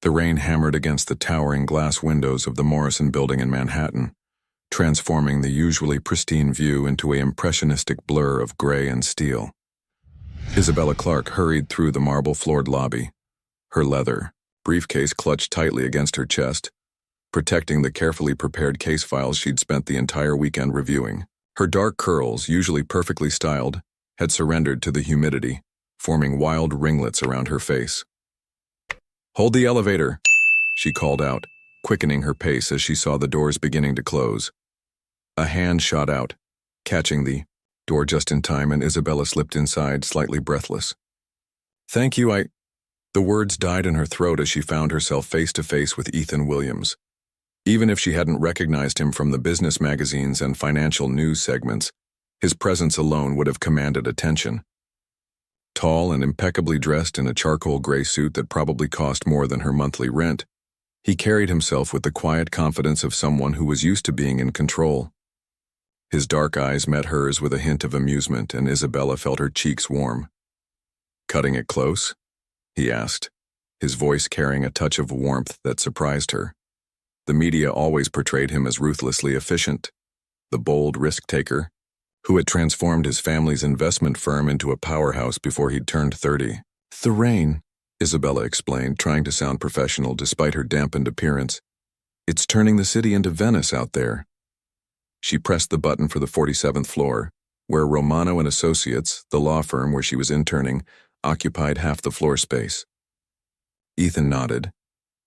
The rain hammered against the towering glass windows of the Morrison Building in Manhattan, transforming the usually pristine view into an impressionistic blur of gray and steel. Isabella Clarke hurried through the marble-floored lobby, her leather briefcase clutched tightly against her chest, protecting the carefully prepared case files she'd spent the entire weekend reviewing. Her dark curls, usually perfectly styled, had surrendered to the humidity, forming wild ringlets around her face. "Hold the elevator," she called out, quickening her pace as she saw the doors beginning to close. A hand shot out, catching the door just in time, and Isabella slipped inside, slightly breathless. "Thank you, The words died in her throat as she found herself face to face with Ethan Williams. Even if she hadn't recognized him from the business magazines and financial news segments, his presence alone would have commanded attention. Tall and impeccably dressed in a charcoal gray suit that probably cost more than her monthly rent, he carried himself with the quiet confidence of someone who was used to being in control. His dark eyes met hers with a hint of amusement, and Isabella felt her cheeks warm. "Cutting it close?" he asked, his voice carrying a touch of warmth that surprised her. The media always portrayed him as ruthlessly efficient, the bold risk-taker, who had transformed his family's investment firm into a powerhouse before he'd turned 30. "The rain," Isabella explained, trying to sound professional despite her dampened appearance. "It's turning the city into Venice out there." She pressed the button for the 47th floor, where Romano and Associates, the law firm where she was interning, occupied half the floor space. Ethan nodded,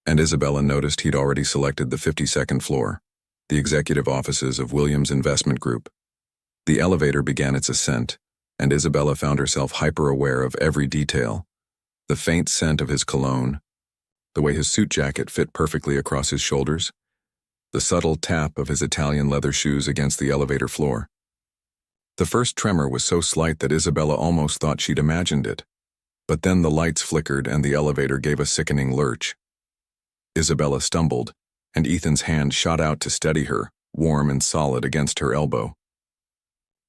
and Isabella noticed he'd already selected the 52nd floor, the executive offices of Williams Investment Group. The elevator began its ascent, and Isabella found herself hyper-aware of every detail: the faint scent of his cologne, the way his suit jacket fit perfectly across his shoulders, the subtle tap of his Italian leather shoes against the elevator floor. The first tremor was so slight that Isabella almost thought she'd imagined it. But then the lights flickered and the elevator gave a sickening lurch. Isabella stumbled, and Ethan's hand shot out to steady her, warm and solid against her elbow.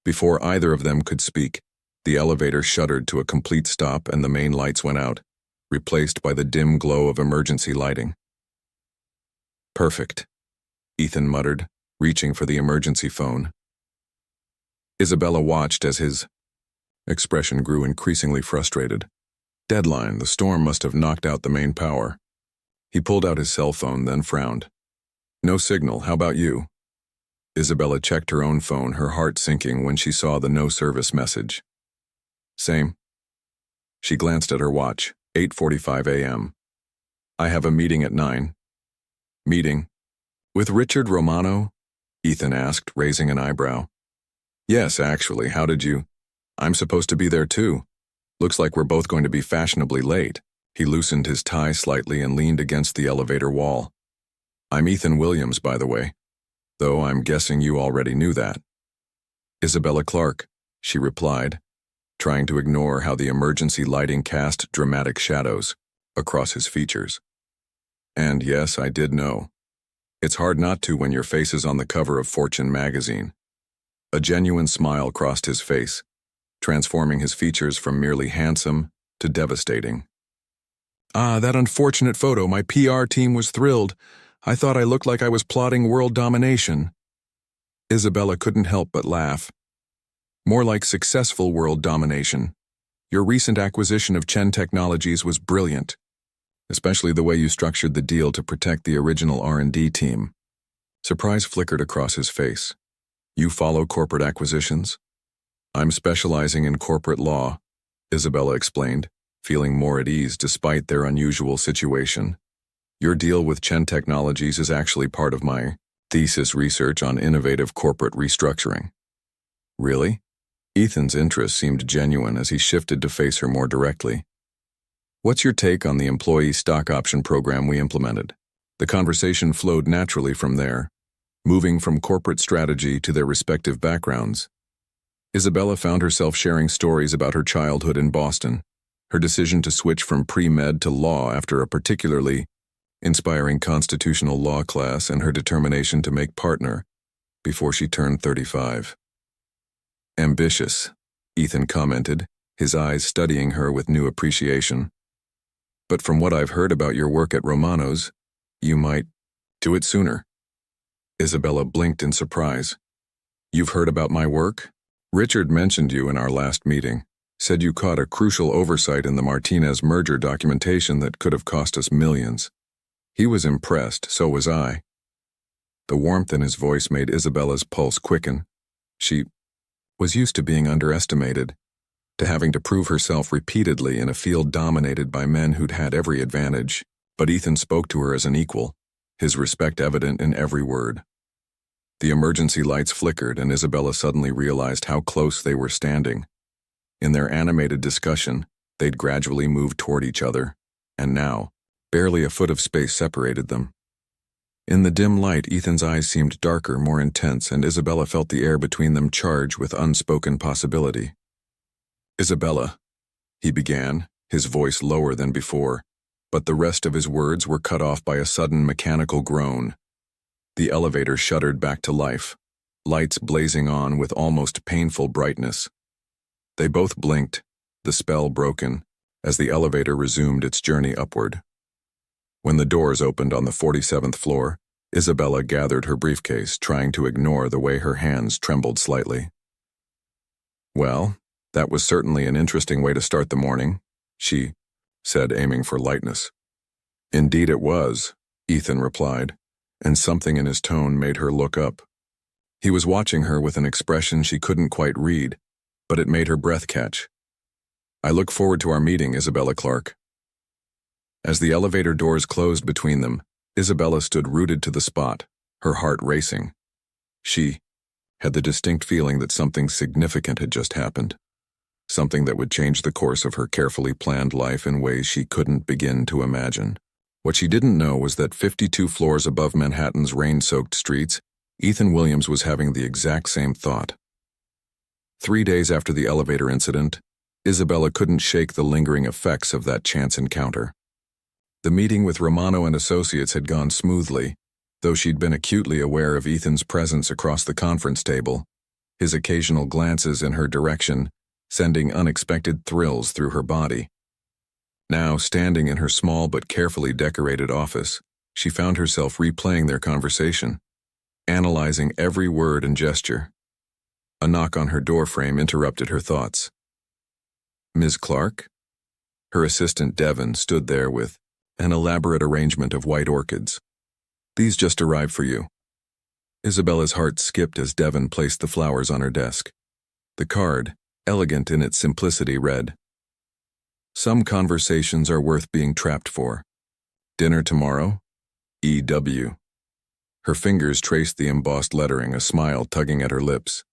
Before either of them could speak, the elevator shuddered to a complete stop and the main lights went out, replaced by the dim glow of emergency lighting. "Perfect," Ethan muttered, reaching for the emergency phone. Isabella watched as his expression grew increasingly frustrated. Deadline, the storm must have knocked out the main power. He pulled out his cell phone, then frowned. "No signal, how about you?" Isabella checked her own phone, her heart sinking when she saw the no-service message. "Same." She glanced at her watch, 8:45 a.m. "I have a meeting at 9. "Meeting? With Richard Romano?" Ethan asked, raising an eyebrow. "Yes, actually, how did you—" "I'm supposed to be there too. Looks like we're both going to be fashionably late." He loosened his tie slightly and leaned against the elevator wall. "I'm Ethan Williams, by the way, though I'm guessing you already knew that." "Isabella Clarke," she replied, trying to ignore how the emergency lighting cast dramatic shadows across his features. "And yes, I did know. It's hard not to when your face is on the cover of Fortune magazine." A genuine smile crossed his face, transforming his features from merely handsome to devastating. "Ah, that unfortunate photo. My PR team was thrilled. I thought I looked like I was plotting world domination." Isabella couldn't help but laugh. "More like successful world domination. Your recent acquisition of Chen Technologies was brilliant, especially the way you structured the deal to protect the original R&D team." Surprise flickered across his face. "You follow corporate acquisitions?" "I'm specializing in corporate law," Isabella explained, feeling more at ease despite their unusual situation. "Your deal with Chen Technologies is actually part of my thesis research on innovative corporate restructuring." "Really?" Ethan's interest seemed genuine as he shifted to face her more directly. "What's your take on the employee stock option program we implemented?" The conversation flowed naturally from there, moving from corporate strategy to their respective backgrounds. Isabella found herself sharing stories about her childhood in Boston, her decision to switch from pre-med to law after a particularly inspiring constitutional law class, and her determination to make partner before she turned 35. "Ambitious," Ethan commented, his eyes studying her with new appreciation. But from what I've heard about your work at Romano's, you might do it sooner. Isabella blinked in surprise. You've heard about my work? Richard mentioned you in our last meeting, said you caught a crucial oversight in the Martinez merger documentation that could have cost us millions. He was impressed, so was I. The warmth in his voice made Isabella's pulse quicken. She was used to being underestimated, to having to prove herself repeatedly in a field dominated by men who'd had every advantage, but Ethan spoke to her as an equal, his respect evident in every word. The emergency lights flickered, and Isabella suddenly realized how close they were standing. In their animated discussion, they'd gradually moved toward each other, and now, barely a foot of space separated them. In the dim light, Ethan's eyes seemed darker, more intense, and Isabella felt the air between them charged with unspoken possibility. Isabella, he began, his voice lower than before, but the rest of his words were cut off by a sudden mechanical groan. The elevator shuddered back to life, lights blazing on with almost painful brightness. They both blinked, the spell broken, as the elevator resumed its journey upward. When the doors opened on the 47th floor, Isabella gathered her briefcase, trying to ignore the way her hands trembled slightly. Well, that was certainly an interesting way to start the morning, she said, aiming for lightness. Indeed it was, Ethan replied, and something in his tone made her look up. He was watching her with an expression she couldn't quite read, but it made her breath catch. I look forward to our meeting, Isabella Clark. As the elevator doors closed between them, Isabella stood rooted to the spot, her heart racing. She had the distinct feeling that something significant had just happened, something that would change the course of her carefully planned life in ways she couldn't begin to imagine. What she didn't know was that 52 floors above Manhattan's rain-soaked streets, Ethan Williams was having the exact same thought. 3 days after the elevator incident, Isabella couldn't shake the lingering effects of that chance encounter. The meeting with Romano and Associates had gone smoothly, though she'd been acutely aware of Ethan's presence across the conference table, his occasional glances in her direction, sending unexpected thrills through her body. Now, standing in her small but carefully decorated office, she found herself replaying their conversation, analyzing every word and gesture. A knock on her doorframe interrupted her thoughts. Ms. Clark? Her assistant Devon stood there with an elaborate arrangement of white orchids. These just arrived for you. Isabella's heart skipped as Devon placed the flowers on her desk. The card, elegant in its simplicity, read, Some conversations are worth being trapped for. Dinner tomorrow? E.W. Her fingers traced the embossed lettering, a smile tugging at her lips.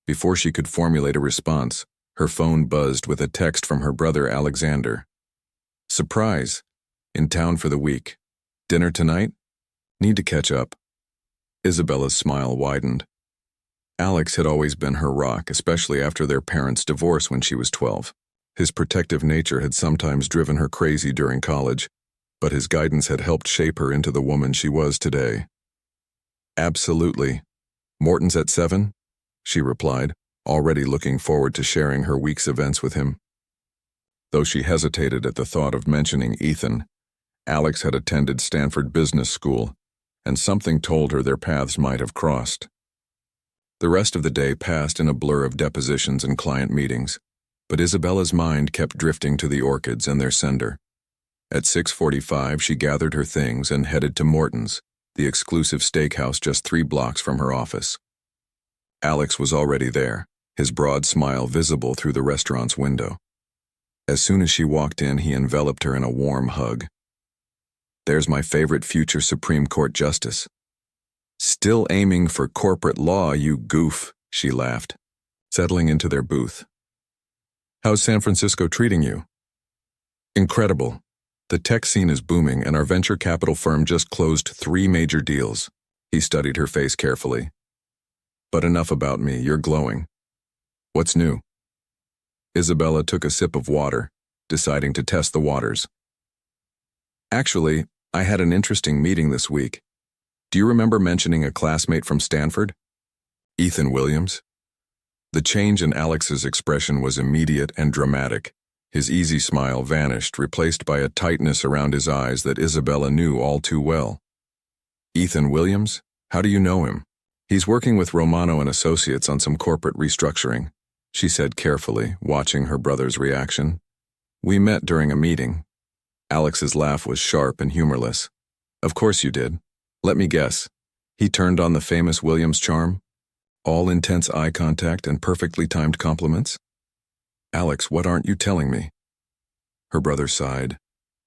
Before she could formulate a response, her phone buzzed with a text from her brother Alexander. Surprise! In town for the week. Dinner tonight? Need to catch up. Isabella's smile widened. Alex had always been her rock, especially after their parents' divorce when she was 12. His protective nature had sometimes driven her crazy during college, but his guidance had helped shape her into the woman she was today. Absolutely. Morton's at 7? She replied, already looking forward to sharing her week's events with him. Though she hesitated at the thought of mentioning Ethan, Alex had attended Stanford Business School, and something told her their paths might have crossed. The rest of the day passed in a blur of depositions and client meetings, but Isabella's mind kept drifting to the orchids and their sender. At 6:45, she gathered her things and headed to Morton's, the exclusive steakhouse just 3 blocks from her office. Alex was already there, his broad smile visible through the restaurant's window. As soon as she walked in, he enveloped her in a warm hug. There's my favorite future Supreme Court justice. Still aiming for corporate law, you goof, she laughed, settling into their booth. How's San Francisco treating you? Incredible. The tech scene is booming, and our venture capital firm just closed 3 major deals. He studied her face carefully. But enough about me, you're glowing. What's new? Isabella took a sip of water, deciding to test the waters. Actually, I had an interesting meeting this week. Do you remember mentioning a classmate from Stanford? Ethan Williams? The change in Alex's expression was immediate and dramatic, His easy smile vanished, replaced by a tightness around his eyes that Isabella knew all too well. Ethan Williams? How do you know him? He's working with Romano and Associates on some corporate restructuring, she said carefully, watching her brother's reaction. We met during a meeting. Alex's laugh was sharp and humorless. Of course you did. Let me guess. He turned on the famous Williams charm? All intense eye contact and perfectly timed compliments? Alex, what aren't you telling me? Her brother sighed,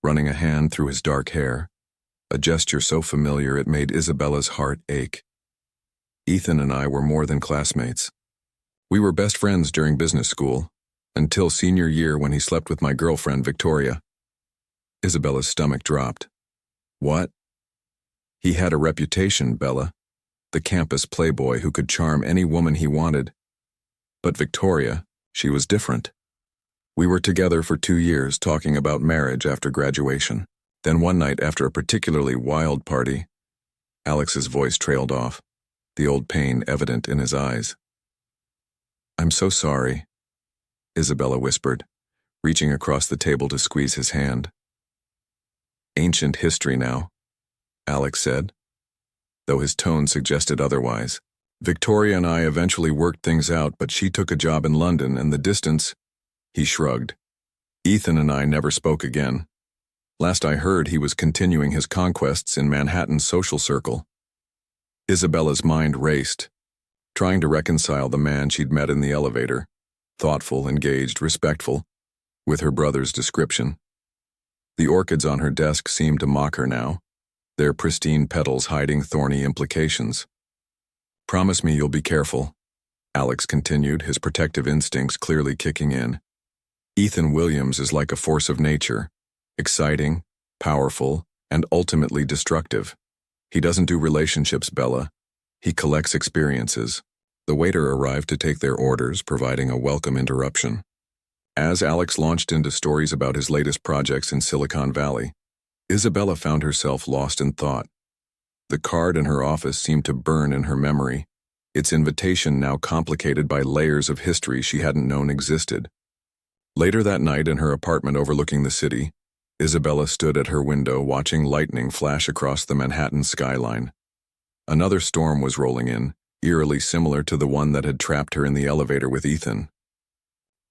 running a hand through his dark hair, a gesture so familiar it made Isabella's heart ache. Ethan and I were more than classmates. We were best friends during business school, until senior year when he slept with my girlfriend, Victoria. Isabella's stomach dropped. What? He had a reputation, Bella, the campus playboy who could charm any woman he wanted. But Victoria, she was different. We were together for 2 years talking about marriage after graduation. Then one night after a particularly wild party, Alex's voice trailed off, the old pain evident in his eyes. I'm so sorry, Isabella whispered, reaching across the table to squeeze his hand. Ancient history now, Alex said, though his tone suggested otherwise. Victoria and I eventually worked things out, but she took a job in London and the distance, he shrugged. Ethan and I never spoke again. Last I heard, he was continuing his conquests in Manhattan's social circle. Isabella's mind raced, trying to reconcile the man she'd met in the elevator, thoughtful, engaged, respectful, with her brother's description. The orchids on her desk seemed to mock her now, their pristine petals hiding thorny implications. Promise me you'll be careful, Alex continued, his protective instincts clearly kicking in. Ethan Williams is like a force of nature, exciting, powerful, and ultimately destructive. He doesn't do relationships, Bella. He collects experiences. The waiter arrived to take their orders, providing a welcome interruption. As Alex launched into stories about his latest projects in Silicon Valley, Isabella found herself lost in thought. The card in her office seemed to burn in her memory, its invitation now complicated by layers of history she hadn't known existed. Later that night in her apartment overlooking the city, Isabella stood at her window watching lightning flash across the Manhattan skyline. Another storm was rolling in, eerily similar to the one that had trapped her in the elevator with Ethan.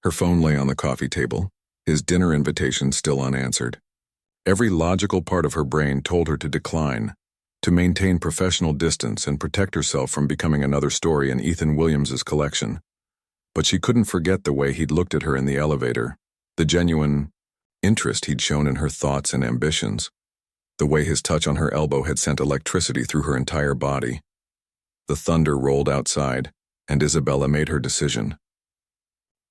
Her phone lay on the coffee table, his dinner invitation still unanswered. Every logical part of her brain told her to decline, to maintain professional distance and protect herself from becoming another story in Ethan Williams's collection. But she couldn't forget the way he'd looked at her in the elevator, the genuine interest he'd shown in her thoughts and ambitions, the way his touch on her elbow had sent electricity through her entire body. The thunder rolled outside, and Isabella made her decision.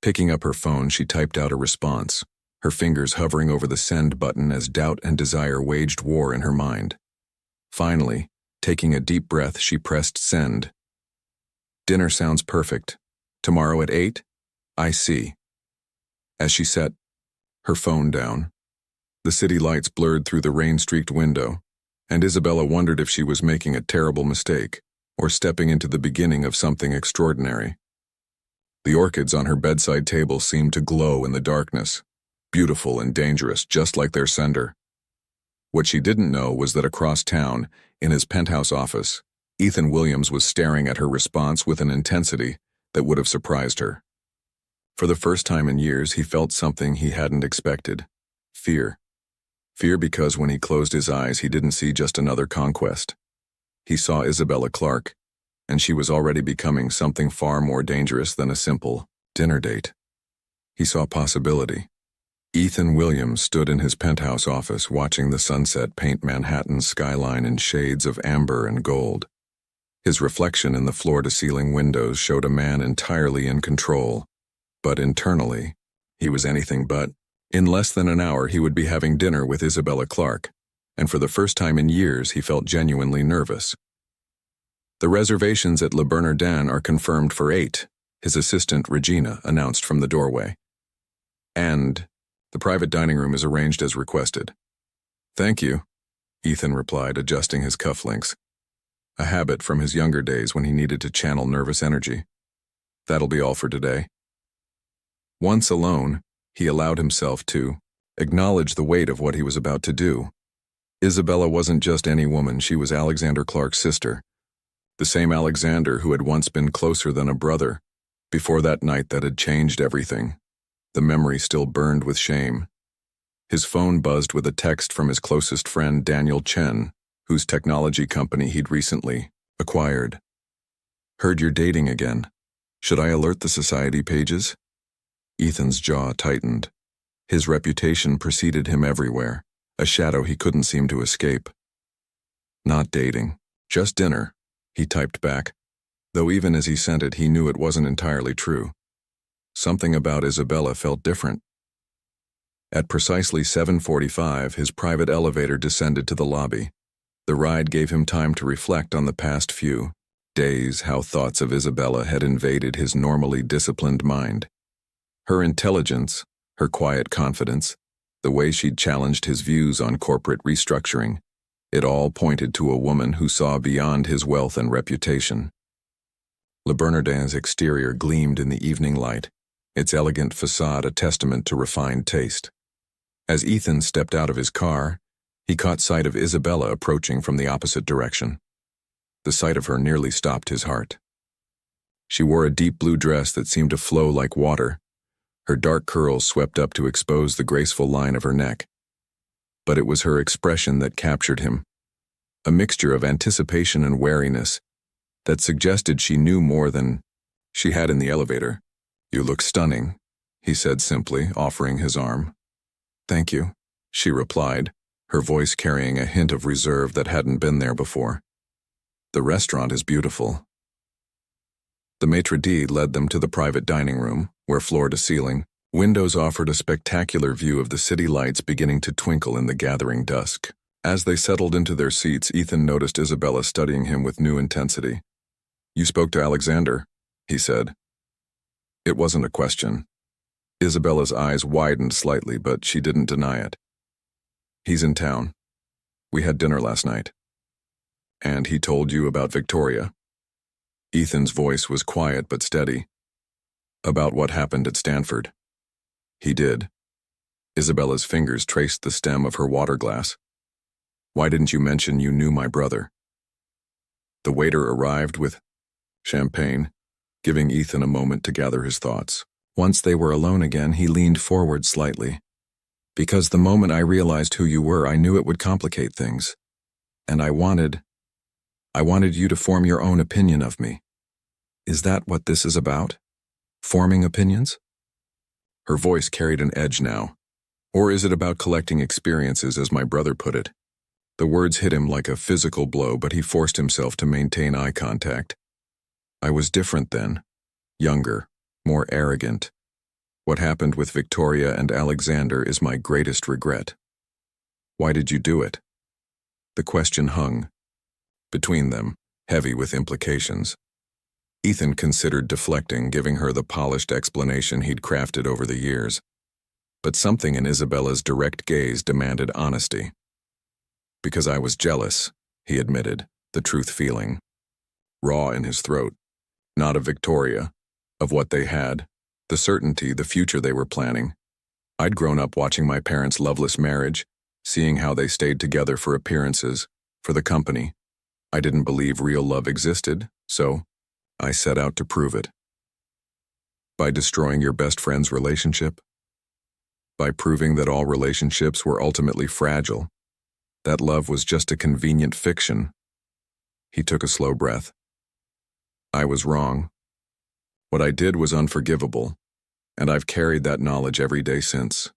Picking up her phone, she typed out a response, her fingers hovering over the send button as doubt and desire waged war in her mind. Finally, taking a deep breath, she pressed send. Dinner sounds perfect. Tomorrow at 8? I see. As she set her phone down, the city lights blurred through the rain-streaked window, and Isabella wondered if she was making a terrible mistake or stepping into the beginning of something extraordinary. The orchids on her bedside table seemed to glow in the darkness, beautiful and dangerous, just like their sender. What she didn't know was that across town, in his penthouse office, Ethan Williams was staring at her response with an intensity that would have surprised her. For the first time in years, he felt something he hadn't expected. Fear. Fear because when he closed his eyes, he didn't see just another conquest. He saw Isabella Clarke, and she was already becoming something far more dangerous than a simple dinner date. He saw possibility. Ethan Williams stood in his penthouse office watching the sunset paint Manhattan's skyline in shades of amber and gold. His reflection in the floor-to-ceiling windows showed a man entirely in control, but internally, he was anything but. In less than an hour, he would be having dinner with Isabella Clarke, and for the first time in years, he felt genuinely nervous. The reservations at Le Bernardin are confirmed for 8, his assistant Regina announced from the doorway. And the private dining room is arranged as requested. Thank you, Ethan replied, adjusting his cufflinks, a habit from his younger days when he needed to channel nervous energy. That'll be all for today. Once alone, He allowed himself to acknowledge the weight of what he was about to do. Isabella wasn't just any woman, she was Alexander Clark's sister. The same Alexander who had once been closer than a brother. Before that night that had changed everything, the memory still burned with shame. His phone buzzed with a text from his closest friend, Daniel Chen, whose technology company he'd recently acquired. "Heard you're dating again. Should I alert the society pages?" Ethan's jaw tightened. His reputation preceded him everywhere, a shadow he couldn't seem to escape. "Not dating. Just dinner," he typed back, though even as he sent it he knew it wasn't entirely true. Something about Isabella felt different. At precisely 7:45, his private elevator descended to the lobby. The ride gave him time to reflect on the past few days, how thoughts of Isabella had invaded his normally disciplined mind. Her intelligence, her quiet confidence, the way she'd challenged his views on corporate restructuring, it all pointed to a woman who saw beyond his wealth and reputation. Le Bernardin's exterior gleamed in the evening light, its elegant facade a testament to refined taste. As Ethan stepped out of his car, he caught sight of Isabella approaching from the opposite direction. The sight of her nearly stopped his heart. She wore a deep blue dress that seemed to flow like water. Her dark curls swept up to expose the graceful line of her neck. But it was her expression that captured him, a mixture of anticipation and wariness that suggested she knew more than she had in the elevator. "You look stunning," he said simply, offering his arm. "Thank you," she replied, her voice carrying a hint of reserve that hadn't been there before. "The restaurant is beautiful." The maitre d' led them to the private dining room, where floor-to-ceiling windows offered a spectacular view of the city lights beginning to twinkle in the gathering dusk. As they settled into their seats, Ethan noticed Isabella studying him with new intensity. "You spoke to Alexander," he said. It wasn't a question. Isabella's eyes widened slightly, but she didn't deny it. "He's in town. We had dinner last night." "And he told you about Victoria?" Ethan's voice was quiet but steady. "About what happened at Stanford?" "He did." Isabella's fingers traced the stem of her water glass. "Why didn't you mention you knew my brother?" The waiter arrived with champagne, giving Ethan a moment to gather his thoughts. Once they were alone again, he leaned forward slightly. "Because the moment I realized who you were, I knew it would complicate things. And I wanted you to form your own opinion of me. Is that what this is about? Forming opinions?" Her voice carried an edge now. "Or is it about collecting experiences, as my brother put it?" The words hit him like a physical blow, but he forced himself to maintain eye contact. "I was different then. Younger, more arrogant. What happened with Victoria and Alexander is my greatest regret." "Why did you do it?" The question hung between them, heavy with implications. Ethan considered deflecting, giving her the polished explanation he'd crafted over the years. But something in Isabella's direct gaze demanded honesty. "Because I was jealous," he admitted, the truth feeling raw in his throat. Not of Victoria, of what they had, the certainty, the future they were planning. I'd grown up watching my parents' loveless marriage, seeing how they stayed together for appearances, for the company. I didn't believe real love existed, so I set out to prove it. By destroying your best friend's relationship? By proving that all relationships were ultimately fragile, that love was just a convenient fiction. He took a slow breath. I was wrong. What I did was unforgivable, and I've carried that knowledge every day since.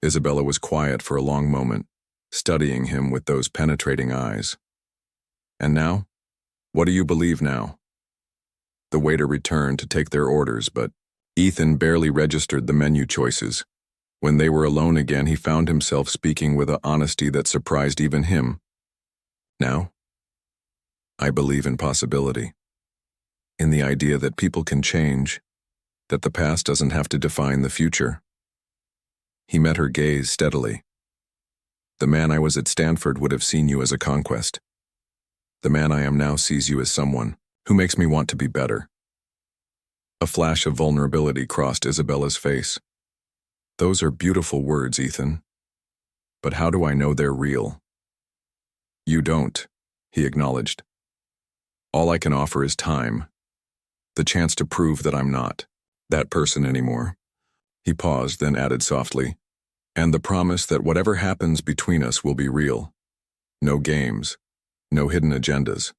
Isabella was quiet for a long moment, studying him with those penetrating eyes. "And now? What do you believe now?" The waiter returned to take their orders, but Ethan barely registered the menu choices. When they were alone again, he found himself speaking with an honesty that surprised even him. "Now? I believe in possibility. In the idea that people can change, that the past doesn't have to define the future." He met her gaze steadily. "The man I was at Stanford would have seen you as a conquest. The man I am now sees you as someone who makes me want to be better." A flash of vulnerability crossed Isabella's face. Those are beautiful words, Ethan. But how do I know they're real? You don't, he acknowledged. All I can offer is time. The chance to prove that I'm not that person anymore. He paused, then added softly, and the promise that whatever happens between us will be real. No games, no hidden agendas.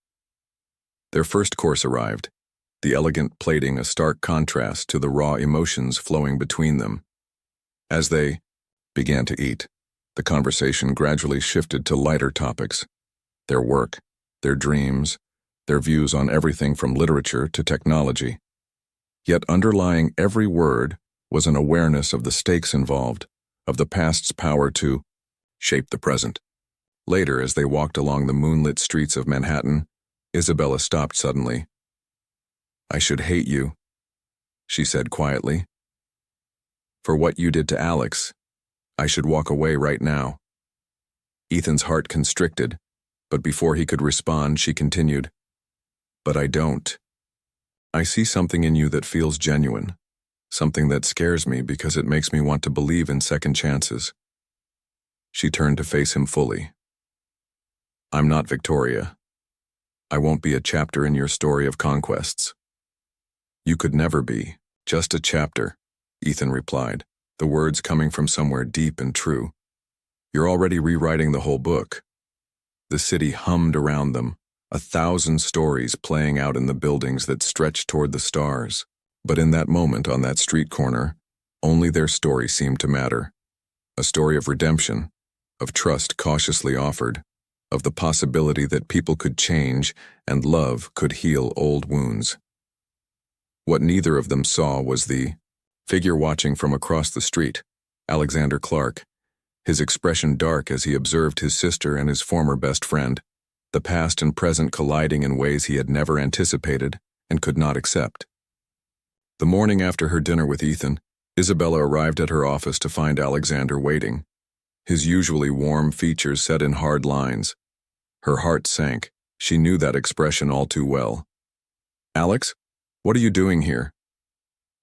Their first course arrived, the elegant plating a stark contrast to the raw emotions flowing between them. As they began to eat, the conversation gradually shifted to lighter topics. Their work, their dreams, their views on everything from literature to technology. Yet underlying every word was an awareness of the stakes involved, of the past's power to shape the present. Later, as they walked along the moonlit streets of Manhattan, Isabella stopped suddenly. "I should hate you," she said quietly. "For what you did to Alex, I should walk away right now." Ethan's heart constricted, but before he could respond, she continued, "But I don't. I see something in you that feels genuine, something that scares me because it makes me want to believe in second chances." She turned to face him fully. "I'm not Victoria. I won't be a chapter in your story of conquests." "You could never be, just a chapter," Ethan replied, the words coming from somewhere deep and true. "You're already rewriting the whole book." The city hummed around them, 1,000 stories playing out in the buildings that stretched toward the stars. But in that moment on that street corner, only their story seemed to matter. A story of redemption, of trust cautiously offered, of the possibility that people could change and love could heal old wounds. What neither of them saw was the figure watching from across the street, Alexander Clark, his expression dark as he observed his sister and his former best friend, the past and present colliding in ways he had never anticipated and could not accept. The morning after her dinner with Ethan, Isabella arrived at her office to find Alexander waiting, his usually warm features set in hard lines. Her heart sank. She knew that expression all too well. "Alex, what are you doing here?"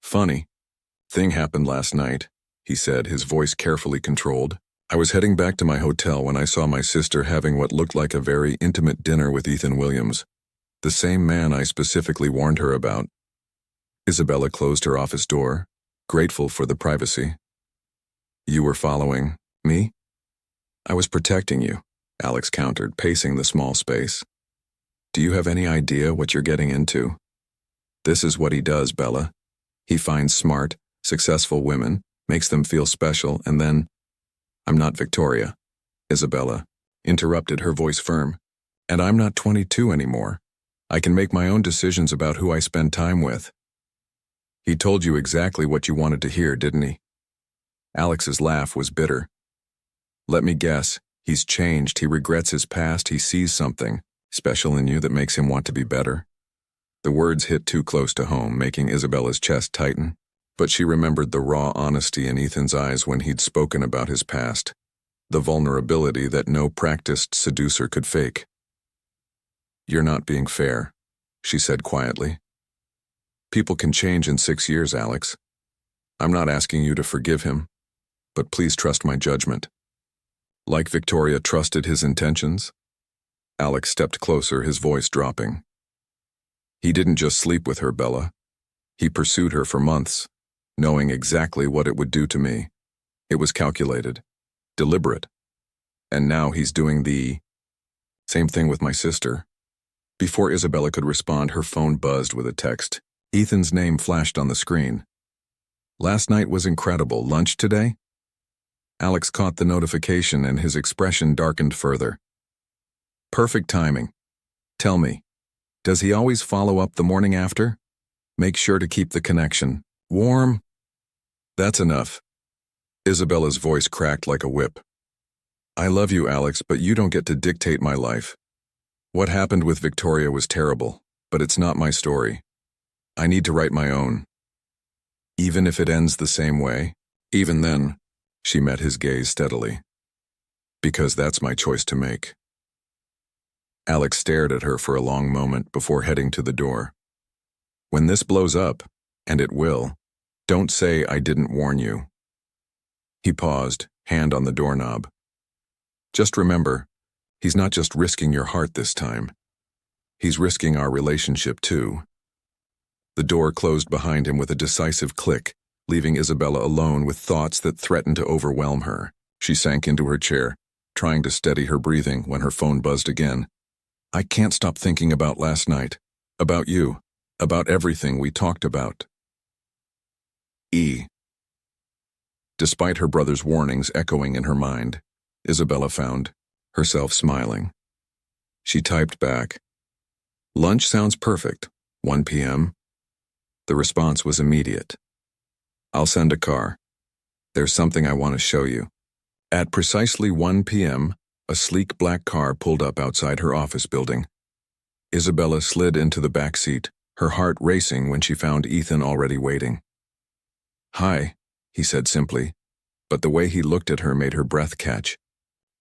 "Funny thing happened last night," he said, his voice carefully controlled. "I was heading back to my hotel when I saw my sister having what looked like a very intimate dinner with Ethan Williams, the same man I specifically warned her about." Isabella closed her office door, grateful for the privacy. "You were following me?" "I was protecting you," Alex countered, pacing the small space. "Do you have any idea what you're getting into? This is what he does, Bella. He finds smart, successful women, makes them feel special, and then—" "I'm not Victoria," Isabella interrupted, her voice firm. "And I'm not 22 anymore. I can make my own decisions about who I spend time with." "He told you exactly what you wanted to hear, didn't he?" Alex's laugh was bitter. "Let me guess. He's changed, he regrets his past, he sees something special in you that makes him want to be better." The words hit too close to home, making Isabella's chest tighten, but she remembered the raw honesty in Ethan's eyes when he'd spoken about his past, the vulnerability that no practiced seducer could fake. "You're not being fair," she said quietly. "People can change in 6 years, Alex. I'm not asking you to forgive him, but please trust my judgment." "Like Victoria trusted his intentions?" Alex stepped closer, his voice dropping. "He didn't just sleep with her, Bella. He pursued her for months, knowing exactly what it would do to me. It was calculated, deliberate. And now he's doing the same thing with my sister." Before Isabella could respond, her phone buzzed with a text. Ethan's name flashed on the screen. "Last night was incredible. Lunch today?" Alex caught the notification and his expression darkened further. "Perfect timing. Tell me, does he always follow up the morning after? Make sure to keep the connection warm." "That's enough." Isabella's voice cracked like a whip. "I love you, Alex, but you don't get to dictate my life. What happened with Victoria was terrible, but it's not my story. I need to write my own. Even if it ends the same way, even then," she met his gaze steadily. "Because that's my choice to make." Alex stared at her for a long moment before heading to the door. "When this blows up, and it will, don't say I didn't warn you." He paused, hand on the doorknob. Just remember, he's not just risking your heart this time. He's risking our relationship too. The door closed behind him with a decisive click, leaving Isabella alone with thoughts that threatened to overwhelm her. She sank into her chair, trying to steady her breathing when her phone buzzed again. I can't stop thinking about last night, about you, about everything we talked about. E. Despite her brother's warnings echoing in her mind, Isabella found herself smiling. She typed back, "Lunch sounds perfect, 1 p.m. The response was immediate. I'll send a car. There's something I want to show you. At precisely 1 p.m., a sleek black car pulled up outside her office building. Isabella slid into the back seat, her heart racing when she found Ethan already waiting. Hi, he said simply, but the way he looked at her made her breath catch.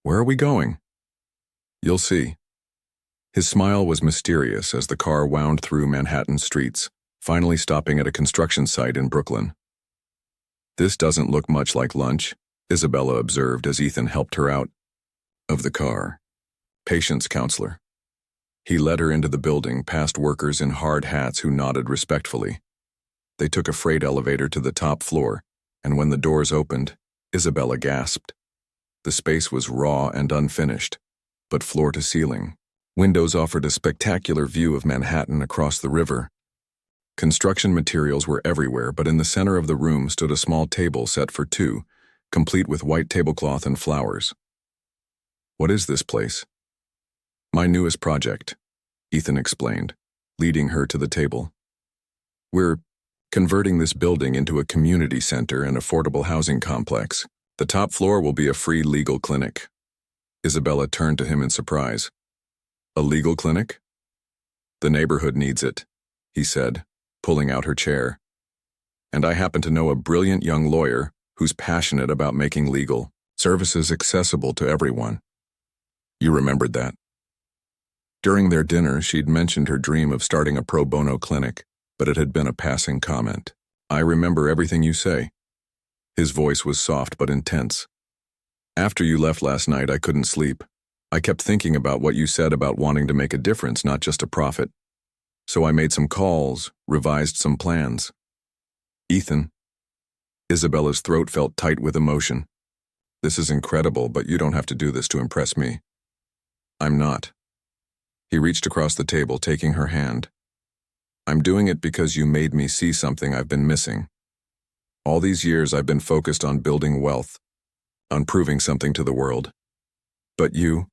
Where are we going? You'll see. His smile was mysterious as the car wound through Manhattan streets, finally stopping at a construction site in Brooklyn. This doesn't look much like lunch, Isabella observed as Ethan helped her out of the car. Patience counselor. He led her into the building past workers in hard hats who nodded respectfully. They took a freight elevator to the top floor, and when the doors opened, Isabella gasped. The space was raw and unfinished, but floor to ceiling. Windows offered a spectacular view of Manhattan across the river. Construction materials were everywhere, but in the center of the room stood a small table set for two, complete with white tablecloth and flowers. What is this place? My newest project, Ethan explained, leading her to the table. We're converting this building into a community center and affordable housing complex. The top floor will be a free legal clinic. Isabella turned to him in surprise. A legal clinic? The neighborhood needs it, he said, pulling out her chair. And I happen to know a brilliant young lawyer who's passionate about making legal services accessible to everyone. You remembered that. During their dinner, she'd mentioned her dream of starting a pro bono clinic, but it had been a passing comment. I remember everything you say. His voice was soft but intense. After you left last night, I couldn't sleep. I kept thinking about what you said about wanting to make a difference, not just a profit. So I made some calls, revised some plans. Ethan. Isabella's throat felt tight with emotion. This is incredible, but you don't have to do this to impress me. I'm not. He reached across the table, taking her hand. I'm doing it because you made me see something I've been missing. All these years I've been focused on building wealth, on proving something to the world. But you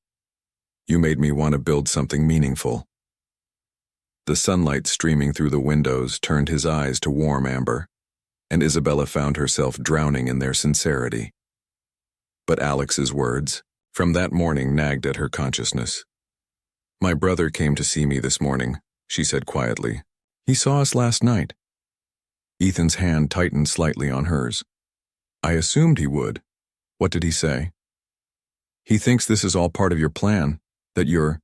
made me want to build something meaningful. The sunlight streaming through the windows turned his eyes to warm amber, and Isabella found herself drowning in their sincerity. But Alex's words, from that morning, nagged at her consciousness. My brother came to see me this morning, she said quietly. He saw us last night. Ethan's hand tightened slightly on hers. I assumed he would. What did he say? He thinks this is all part of your plan, that you're...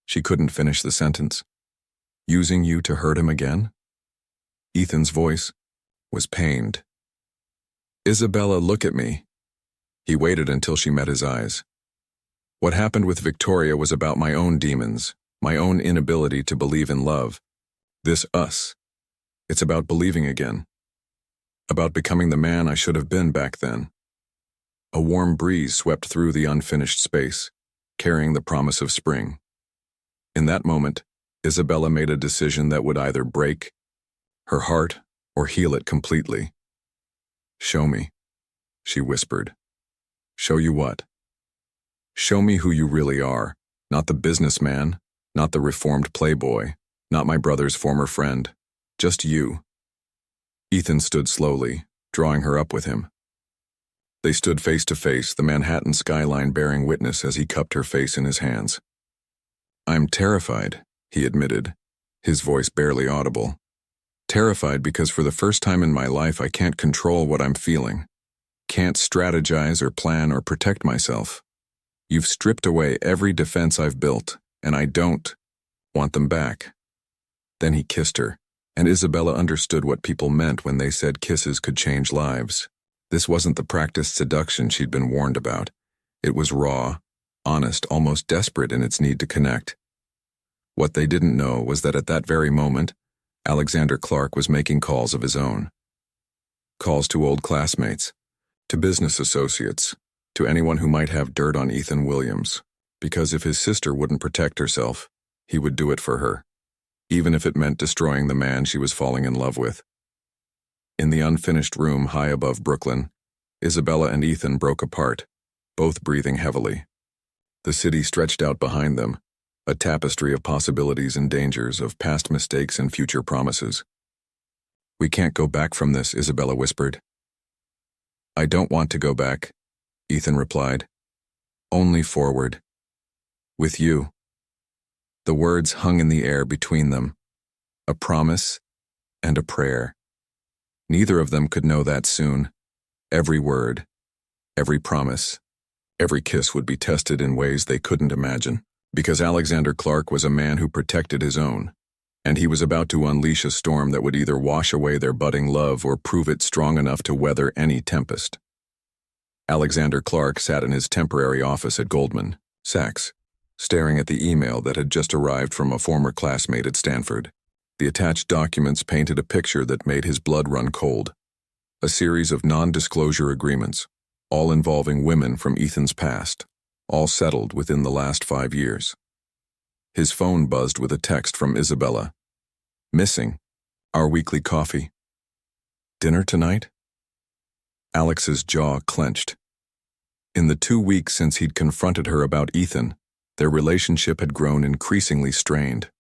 She couldn't finish the sentence. Using you to hurt him again? Ethan's voice was pained. Isabella, look at me. He waited until she met his eyes. What happened with Victoria was about my own demons, my own inability to believe in love. This us. It's about believing again. About becoming the man I should have been back then. A warm breeze swept through the unfinished space, carrying the promise of spring. In that moment, Isabella made a decision that would either break her heart or heal it completely. Show me, she whispered. Show you what? Show me who you really are, not the businessman, not the reformed playboy, not my brother's former friend, just you. Ethan stood slowly, drawing her up with him. They stood face to face, the Manhattan skyline bearing witness as he cupped her face in his hands. I'm terrified, he admitted, his voice barely audible. Terrified because for the first time in my life I can't control what I'm feeling. Can't strategize or plan or protect myself. You've stripped away every defense I've built, and I don't want them back. Then he kissed her, and Isabella understood what people meant when they said kisses could change lives. This wasn't the practiced seduction she'd been warned about. It was raw, honest, almost desperate in its need to connect. What they didn't know was that at that very moment, Alexander Clark was making calls of his own. Calls to old classmates, to business associates, to anyone who might have dirt on Ethan Williams, because if his sister wouldn't protect herself, he would do it for her, even if it meant destroying the man she was falling in love with. In the unfinished room high above Brooklyn, Isabella and Ethan broke apart, both breathing heavily. The city stretched out behind them, a tapestry of possibilities and dangers, of past mistakes and future promises. "We can't go back from this," Isabella whispered. "I don't want to go back," Ethan replied. "Only forward. With you." The words hung in the air between them, a promise and a prayer. Neither of them could know that soon. Every word, every promise, every kiss would be tested in ways they couldn't imagine, because Alexander Clark was a man who protected his own, and he was about to unleash a storm that would either wash away their budding love or prove it strong enough to weather any tempest. Alexander Clark sat in his temporary office at Goldman Sachs, staring at the email that had just arrived from a former classmate at Stanford. The attached documents painted a picture that made his blood run cold. A series of non-disclosure agreements, all involving women from Ethan's past, all settled within the last 5 years. His phone buzzed with a text from Isabella. "Missing. Our weekly coffee. Dinner tonight?" Alex's jaw clenched. In the 2 weeks since he'd confronted her about Ethan, their relationship had grown increasingly strained.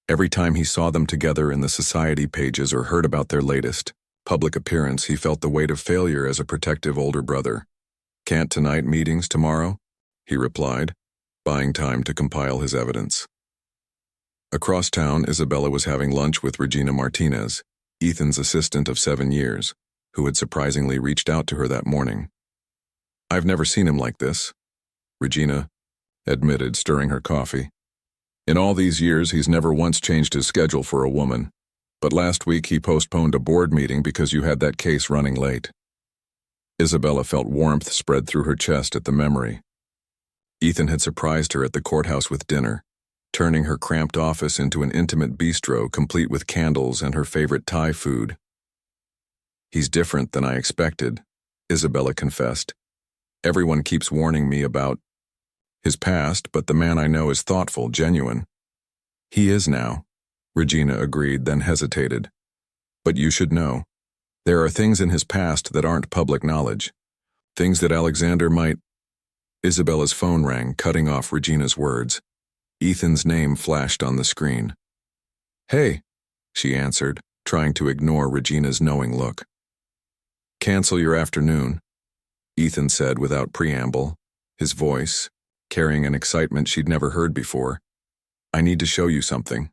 Every time he saw them together in the society pages or heard about their latest public appearance, he felt the weight of failure as a protective older brother. "Can't tonight, meetings tomorrow?" he replied, buying time to compile his evidence. Across town, Isabella was having lunch with Regina Martinez, Ethan's assistant of 7 years, who had surprisingly reached out to her that morning. "I've never seen him like this," Regina admitted, stirring her coffee. "In all these years, he's never once changed his schedule for a woman, but last week he postponed a board meeting because you had that case running late." Isabella felt warmth spread through her chest at the memory. Ethan had surprised her at the courthouse with dinner, turning her cramped office into an intimate bistro complete with candles and her favorite Thai food. "He's different than I expected," Isabella confessed. "Everyone keeps warning me about his past, but the man I know is thoughtful, genuine." "He is now," Regina agreed, then hesitated. "But you should know. There are things in his past that aren't public knowledge. Things that Alexander might—" Isabella's phone rang, cutting off Regina's words. Ethan's name flashed on the screen. "Hey," she answered, trying to ignore Regina's knowing look. "Cancel your afternoon," Ethan said without preamble, his voice carrying an excitement she'd never heard before. "I need to show you something."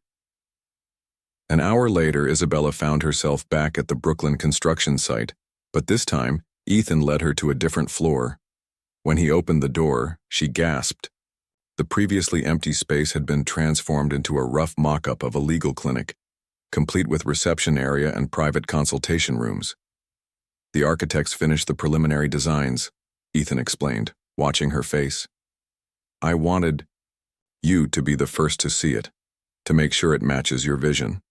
An hour later, Isabella found herself back at the Brooklyn construction site, but this time, Ethan led her to a different floor. When he opened the door, she gasped. The previously empty space had been transformed into a rough mock-up of a legal clinic, complete with reception area and private consultation rooms. "The architects finished the preliminary designs," Ethan explained, watching her face. "I wanted you to be the first to see it, to make sure it matches your vision."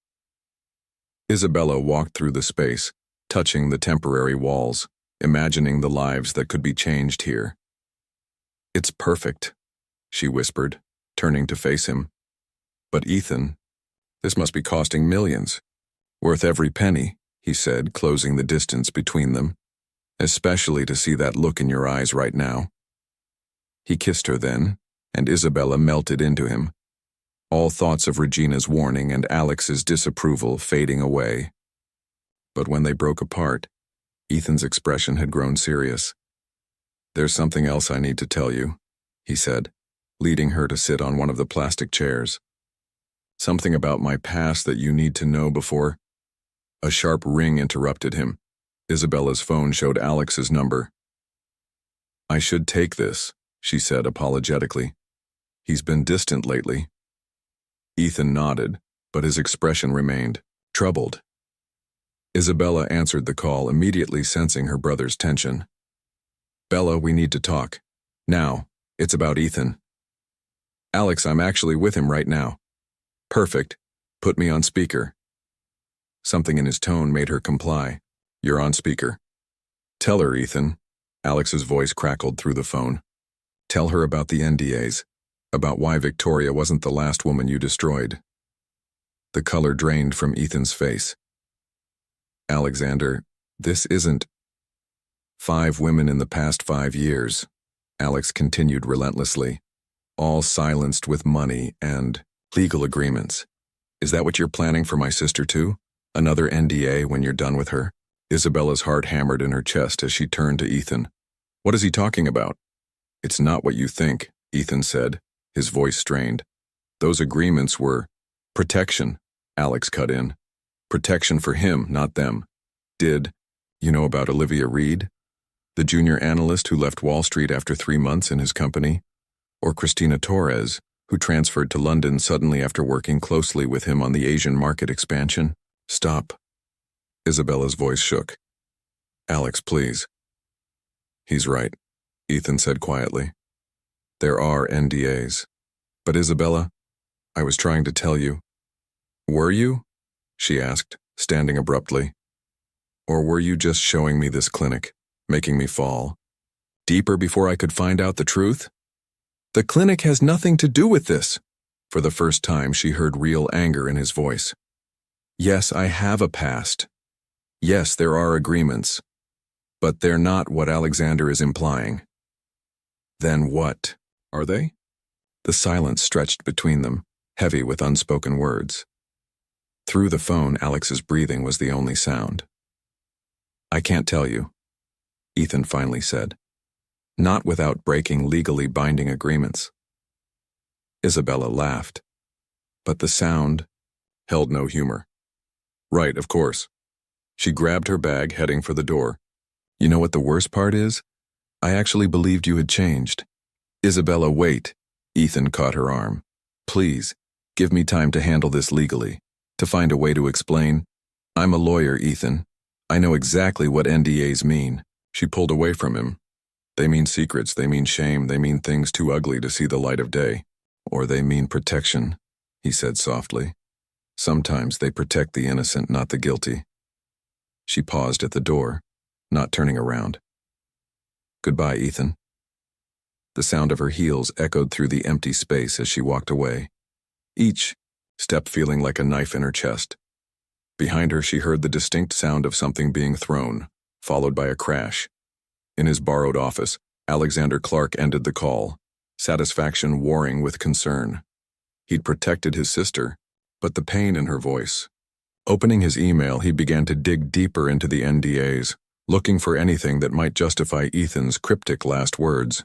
Isabella walked through the space, touching the temporary walls, imagining the lives that could be changed here. "It's perfect," she whispered, turning to face him. "But Ethan, this must be costing millions." "Worth every penny," he said, closing the distance between them. "Especially to see that look in your eyes right now." He kissed her then, and Isabella melted into him, all thoughts of Regina's warning and Alex's disapproval fading away. But when they broke apart, Ethan's expression had grown serious. "There's something else I need to tell you," he said, leading her to sit on one of the plastic chairs. "Something about my past that you need to know before—" A sharp ring interrupted him. Isabella's phone showed Alex's number. "I should take this," she said apologetically. "He's been distant lately." Ethan nodded, but his expression remained troubled. Isabella answered the call, immediately sensing her brother's tension. "Bella, we need to talk. Now. It's about Ethan." "Alex, I'm actually with him right now." "Perfect. Put me on speaker." Something in his tone made her comply. "You're on speaker." "Tell her, Ethan." Alex's voice crackled through the phone. "Tell her about the NDAs, about why Victoria wasn't the last woman you destroyed." The color drained from Ethan's face. "Alexander, this isn't 5 women in the past 5 years, Alex continued relentlessly, all silenced with money and legal agreements. "Is that what you're planning for my sister too? Another NDA when you're done with her?" Isabella's heart hammered in her chest as she turned to Ethan. "What is he talking about?" "It's not what you think," Ethan said, his voice strained. "Those agreements were protection," Alex cut in. "Protection for him, not them. Did you know about Olivia Reed, the junior analyst who left Wall Street after 3 months in his company? Or Christina Torres, who transferred to London suddenly after working closely with him on the Asian market expansion?" "Stop." Isabella's voice shook. "Alex, please." "He's right," Ethan said quietly. "There are NDAs. But Isabella, I was trying to tell you." "Were you?" she asked, standing abruptly. "Or were you just showing me this clinic, making me fall deeper before I could find out the truth?" "The clinic has nothing to do with this." For the first time, she heard real anger in his voice. "Yes, I have a past. Yes, there are agreements. But they're not what Alexander is implying." "Then what are they?" The silence stretched between them, heavy with unspoken words. Through the phone, Alex's breathing was the only sound. "I can't tell you," Ethan finally said. "Not without breaking legally binding agreements." Isabella laughed, but the sound held no humor. "Right, of course." She grabbed her bag, heading for the door. "You know what the worst part is? I actually believed you had changed." "Isabella, wait." Ethan caught her arm. "Please, give me time to handle this legally, to find a way to explain. I'm a lawyer, Ethan. I know exactly what NDAs mean." She pulled away from him. "They mean secrets, they mean shame, they mean things too ugly to see the light of day. Or they mean protection," he said softly. "Sometimes they protect the innocent, not the guilty." She paused at the door, not turning around. "Goodbye, Ethan." The sound of her heels echoed through the empty space as she walked away, each step feeling like a knife in her chest. Behind her, she heard the distinct sound of something being thrown, followed by a crash. In his borrowed office, Alexander Clark ended the call, satisfaction warring with concern. He'd protected his sister, but the pain in her voice. Opening his email, he began to dig deeper into the NDAs, looking for anything that might justify Ethan's cryptic last words.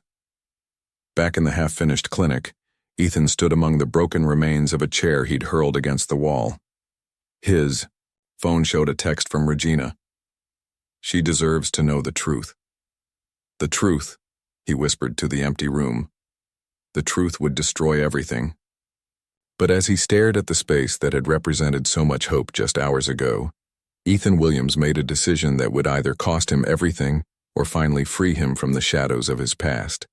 Back in the half-finished clinic, Ethan stood among the broken remains of a chair he'd hurled against the wall. His phone showed a text from Regina. "She deserves to know the truth." "The truth," he whispered to the empty room. "The truth would destroy everything." But as he stared at the space that had represented so much hope just hours ago, Ethan Williams made a decision that would either cost him everything or finally free him from the shadows of his past.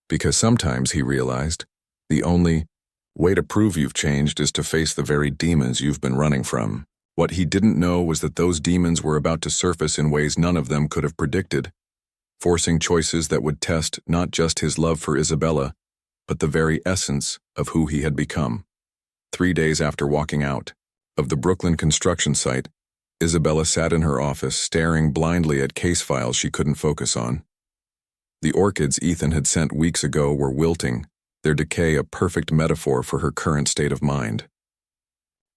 Because sometimes, he realized, the only way to prove you've changed is to face the very demons you've been running from. What he didn't know was that those demons were about to surface in ways none of them could have predicted, forcing choices that would test not just his love for Isabella, but the very essence of who he had become. 3 days after walking out of the Brooklyn construction site, Isabella sat in her office, staring blindly at case files she couldn't focus on. The orchids Ethan had sent weeks ago were wilting, their decay a perfect metaphor for her current state of mind.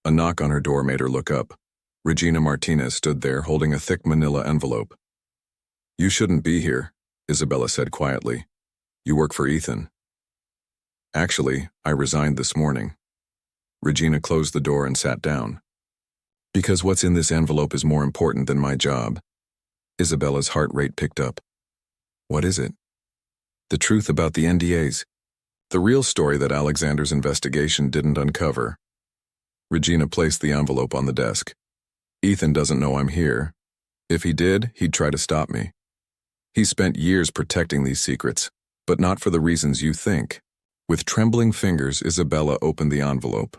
A knock on her door made her look up. Regina Martinez stood there, holding a thick manila envelope. "You shouldn't be here," Isabella said quietly. "You work for Ethan." "Actually, I resigned this morning." Regina closed the door and sat down. "Because what's in this envelope is more important than my job." Isabella's heart rate picked up. "What is it?" "The truth about the NDAs. The real story that Alexander's investigation didn't uncover." Regina placed the envelope on the desk. Ethan doesn't know I'm here. If he did, he'd try to stop me. He spent years protecting these secrets, but not for the reasons you think. With trembling fingers, Isabella opened the envelope.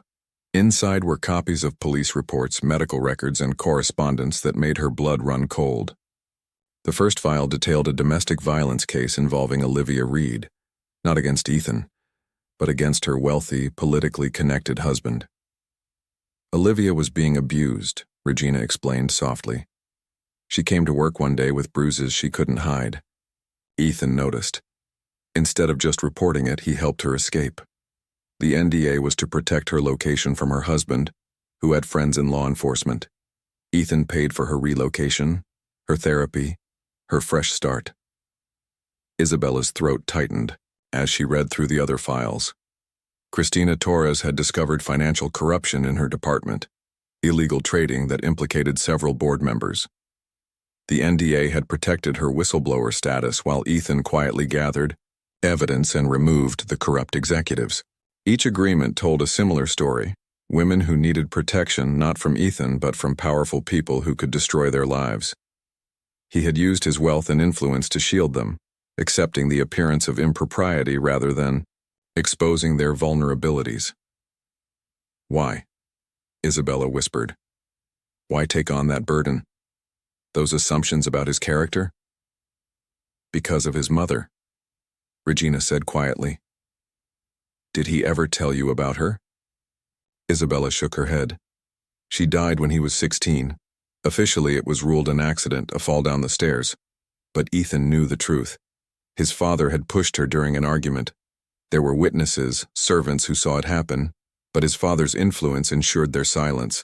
Inside were copies of police reports, medical records, and correspondence that made her blood run cold. The first file detailed a domestic violence case involving Olivia Reed, not against Ethan, but against her wealthy, politically connected husband. Olivia was being abused, Regina explained softly. She came to work one day with bruises she couldn't hide. Ethan noticed. Instead of just reporting it, he helped her escape. The NDA was to protect her location from her husband, who had friends in law enforcement. Ethan paid for her relocation, her therapy, her fresh start. Isabella's throat tightened as she read through the other files. Cristina Torres had discovered financial corruption in her department, illegal trading that implicated several board members. The NDA had protected her whistleblower status while Ethan quietly gathered evidence and removed the corrupt executives. Each agreement told a similar story: women who needed protection not from Ethan but from powerful people who could destroy their lives. He had used his wealth and influence to shield them, accepting the appearance of impropriety rather than exposing their vulnerabilities. Why? Isabella whispered. Why take on that burden? Those assumptions about his character? Because of his mother, Regina said quietly. Did he ever tell you about her? Isabella shook her head. She died when he was 16. Officially, it was ruled an accident, a fall down the stairs. But Ethan knew the truth. His father had pushed her during an argument. There were witnesses, servants who saw it happen, but his father's influence ensured their silence.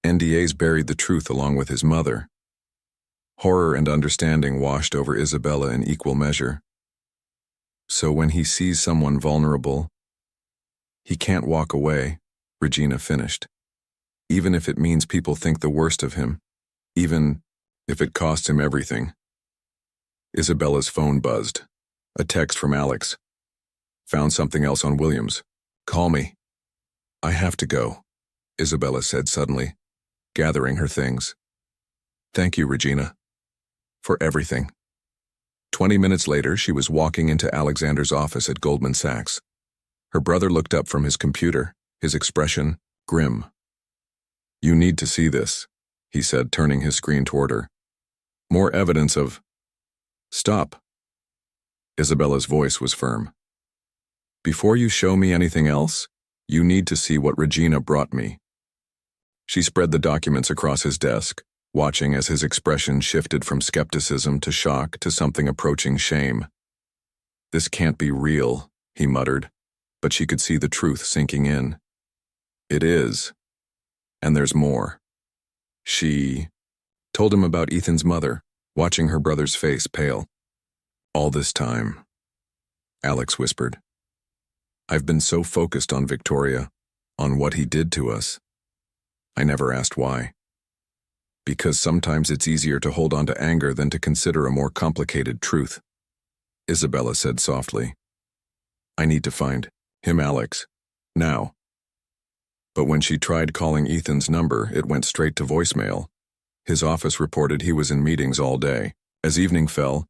NDAs buried the truth along with his mother. Horror and understanding washed over Isabella in equal measure. So when he sees someone vulnerable, he can't walk away, Regina finished. Even if it means people think the worst of him, even if it costs him everything. Isabella's phone buzzed. A text from Alex. Found something else on Williams. Call me. I have to go, Isabella said suddenly, gathering her things. Thank you, Regina. For everything. 20 minutes later, she was walking into Alexander's office at Goldman Sachs. Her brother looked up from his computer, his expression grim. You need to see this, he said, turning his screen toward her. More evidence of... Stop. Isabella's voice was firm. Before you show me anything else, you need to see what Regina brought me. She spread the documents across his desk, watching as his expression shifted from skepticism to shock to something approaching shame. This can't be real, he muttered, but she could see the truth sinking in. It is. And there's more. She told him about Ethan's mother, watching her brother's face pale. All this time, Alex whispered. I've been so focused on Victoria, on what he did to us. I never asked why. Because sometimes it's easier to hold on to anger than to consider a more complicated truth, Isabella said softly. I need to find him, Alex. Now. But when she tried calling Ethan's number, it went straight to voicemail. His office reported he was in meetings all day. As evening fell,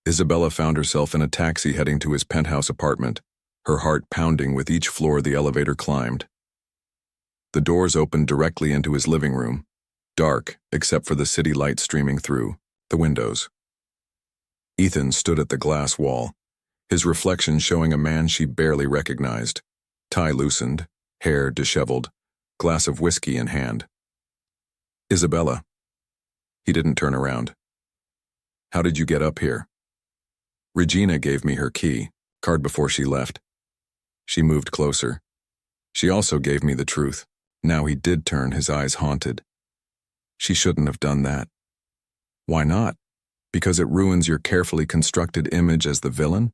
Isabella found herself in a taxi heading to his penthouse apartment, her heart pounding with each floor the elevator climbed. The doors opened directly into his living room, dark except for the city light streaming through the windows. Ethan stood at the glass wall, his reflection showing a man she barely recognized, tie loosened, hair disheveled, glass of whiskey in hand. Isabella. He didn't turn around. How did you get up here? Regina gave me her key, card before she left. She moved closer. She also gave me the truth. Now he did turn, his eyes haunted. She shouldn't have done that. Why not? Because it ruins your carefully constructed image as the villain?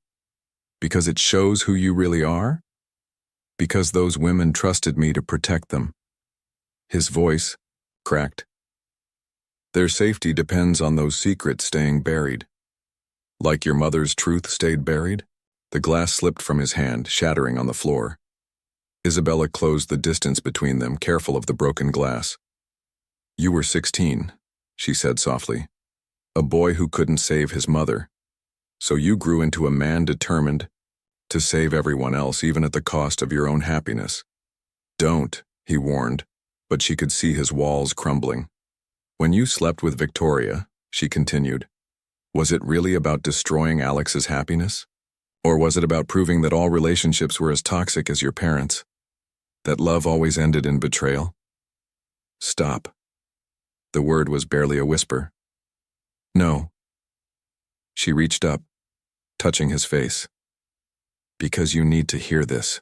Because it shows who you really are? Because those women trusted me to protect them. His voice cracked. Their safety depends on those secrets staying buried. Like your mother's truth stayed buried? The glass slipped from his hand, shattering on the floor. Isabella closed the distance between them, careful of the broken glass. You were 16, she said softly. A boy who couldn't save his mother. So you grew into a man determined to save everyone else, even at the cost of your own happiness. Don't, he warned, but she could see his walls crumbling. When you slept with Victoria, she continued, was it really about destroying Alex's happiness? Or was it about proving that all relationships were as toxic as your parents? That love always ended in betrayal? Stop. The word was barely a whisper. No. She reached up, touching his face. Because you need to hear this.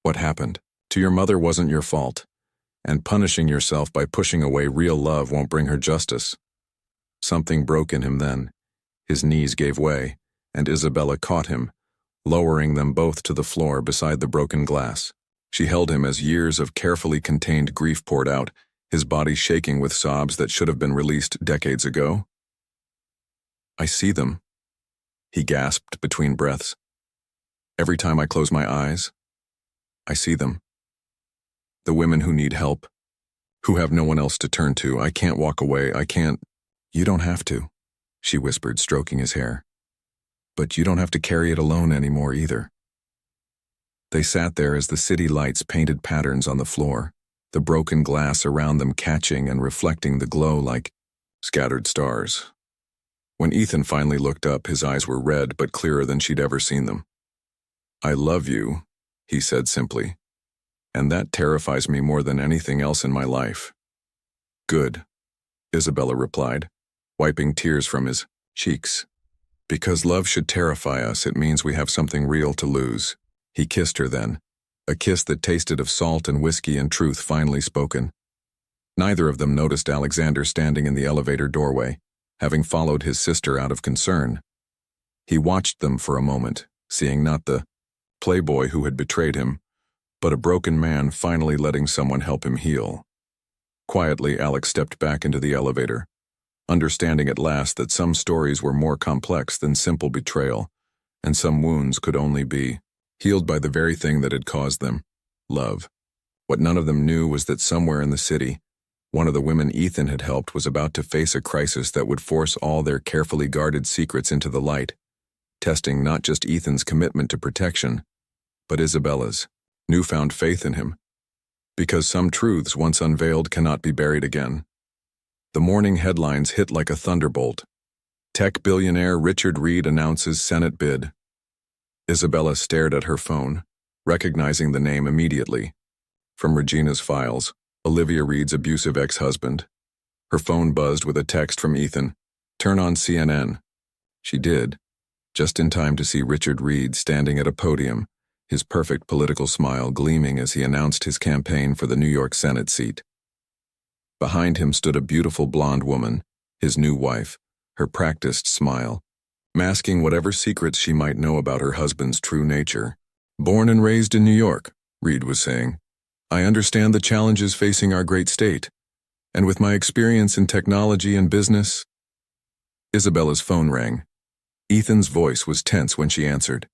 What happened to your mother wasn't your fault, and punishing yourself by pushing away real love won't bring her justice. Something broke in him then. His knees gave way, and Isabella caught him, lowering them both to the floor beside the broken glass. She held him as years of carefully contained grief poured out, his body shaking with sobs that should have been released decades ago. I see them, he gasped between breaths. Every time I close my eyes, I see them. The women who need help, who have no one else to turn to. I can't walk away, I can't. You don't have to, she whispered, stroking his hair. But you don't have to carry it alone anymore either. They sat there as the city lights painted patterns on the floor, the broken glass around them catching and reflecting the glow like scattered stars. When Ethan finally looked up, his eyes were red but clearer than she'd ever seen them. I love you, he said simply, and that terrifies me more than anything else in my life. Good, Isabella replied, wiping tears from his cheeks. Because love should terrify us, it means we have something real to lose. He kissed her then, a kiss that tasted of salt and whiskey and truth finally spoken. Neither of them noticed Alexander standing in the elevator doorway, having followed his sister out of concern. He watched them for a moment, seeing not the playboy who had betrayed him, but a broken man finally letting someone help him heal. Quietly, Alex stepped back into the elevator, understanding at last that some stories were more complex than simple betrayal, and some wounds could only be healed by the very thing that had caused them, love. What none of them knew was that somewhere in the city, one of the women Ethan had helped was about to face a crisis that would force all their carefully guarded secrets into the light, testing not just Ethan's commitment to protection, but Isabella's newfound faith in him. Because some truths once unveiled cannot be buried again. The morning headlines hit like a thunderbolt. Tech billionaire Richard Reed announces Senate bid. Isabella stared at her phone, recognizing the name immediately. From Regina's files, Olivia Reed's abusive ex-husband. Her phone buzzed with a text from Ethan. Turn on CNN. She did, just in time to see Richard Reed standing at a podium, his perfect political smile gleaming as he announced his campaign for the New York Senate seat. Behind him stood a beautiful blonde woman, his new wife, her practiced smile, masking whatever secrets she might know about her husband's true nature. Born and raised in New York, Reed was saying, I understand the challenges facing our great state, and with my experience in technology and business. Isabella's phone rang. Ethan's voice was tense when she answered.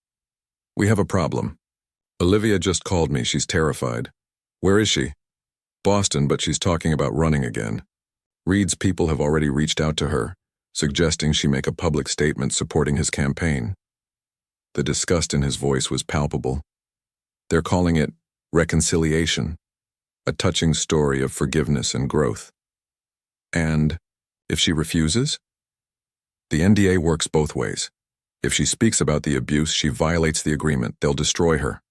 We have a problem. Olivia just called me, she's terrified. Where is she? Boston, but she's talking about running again. Reed's people have already reached out to her, suggesting she make a public statement supporting his campaign. The disgust in his voice was palpable. They're calling it reconciliation, a touching story of forgiveness and growth. And if she refuses? The NDA works both ways. If she speaks about the abuse, she violates the agreement. They'll destroy her.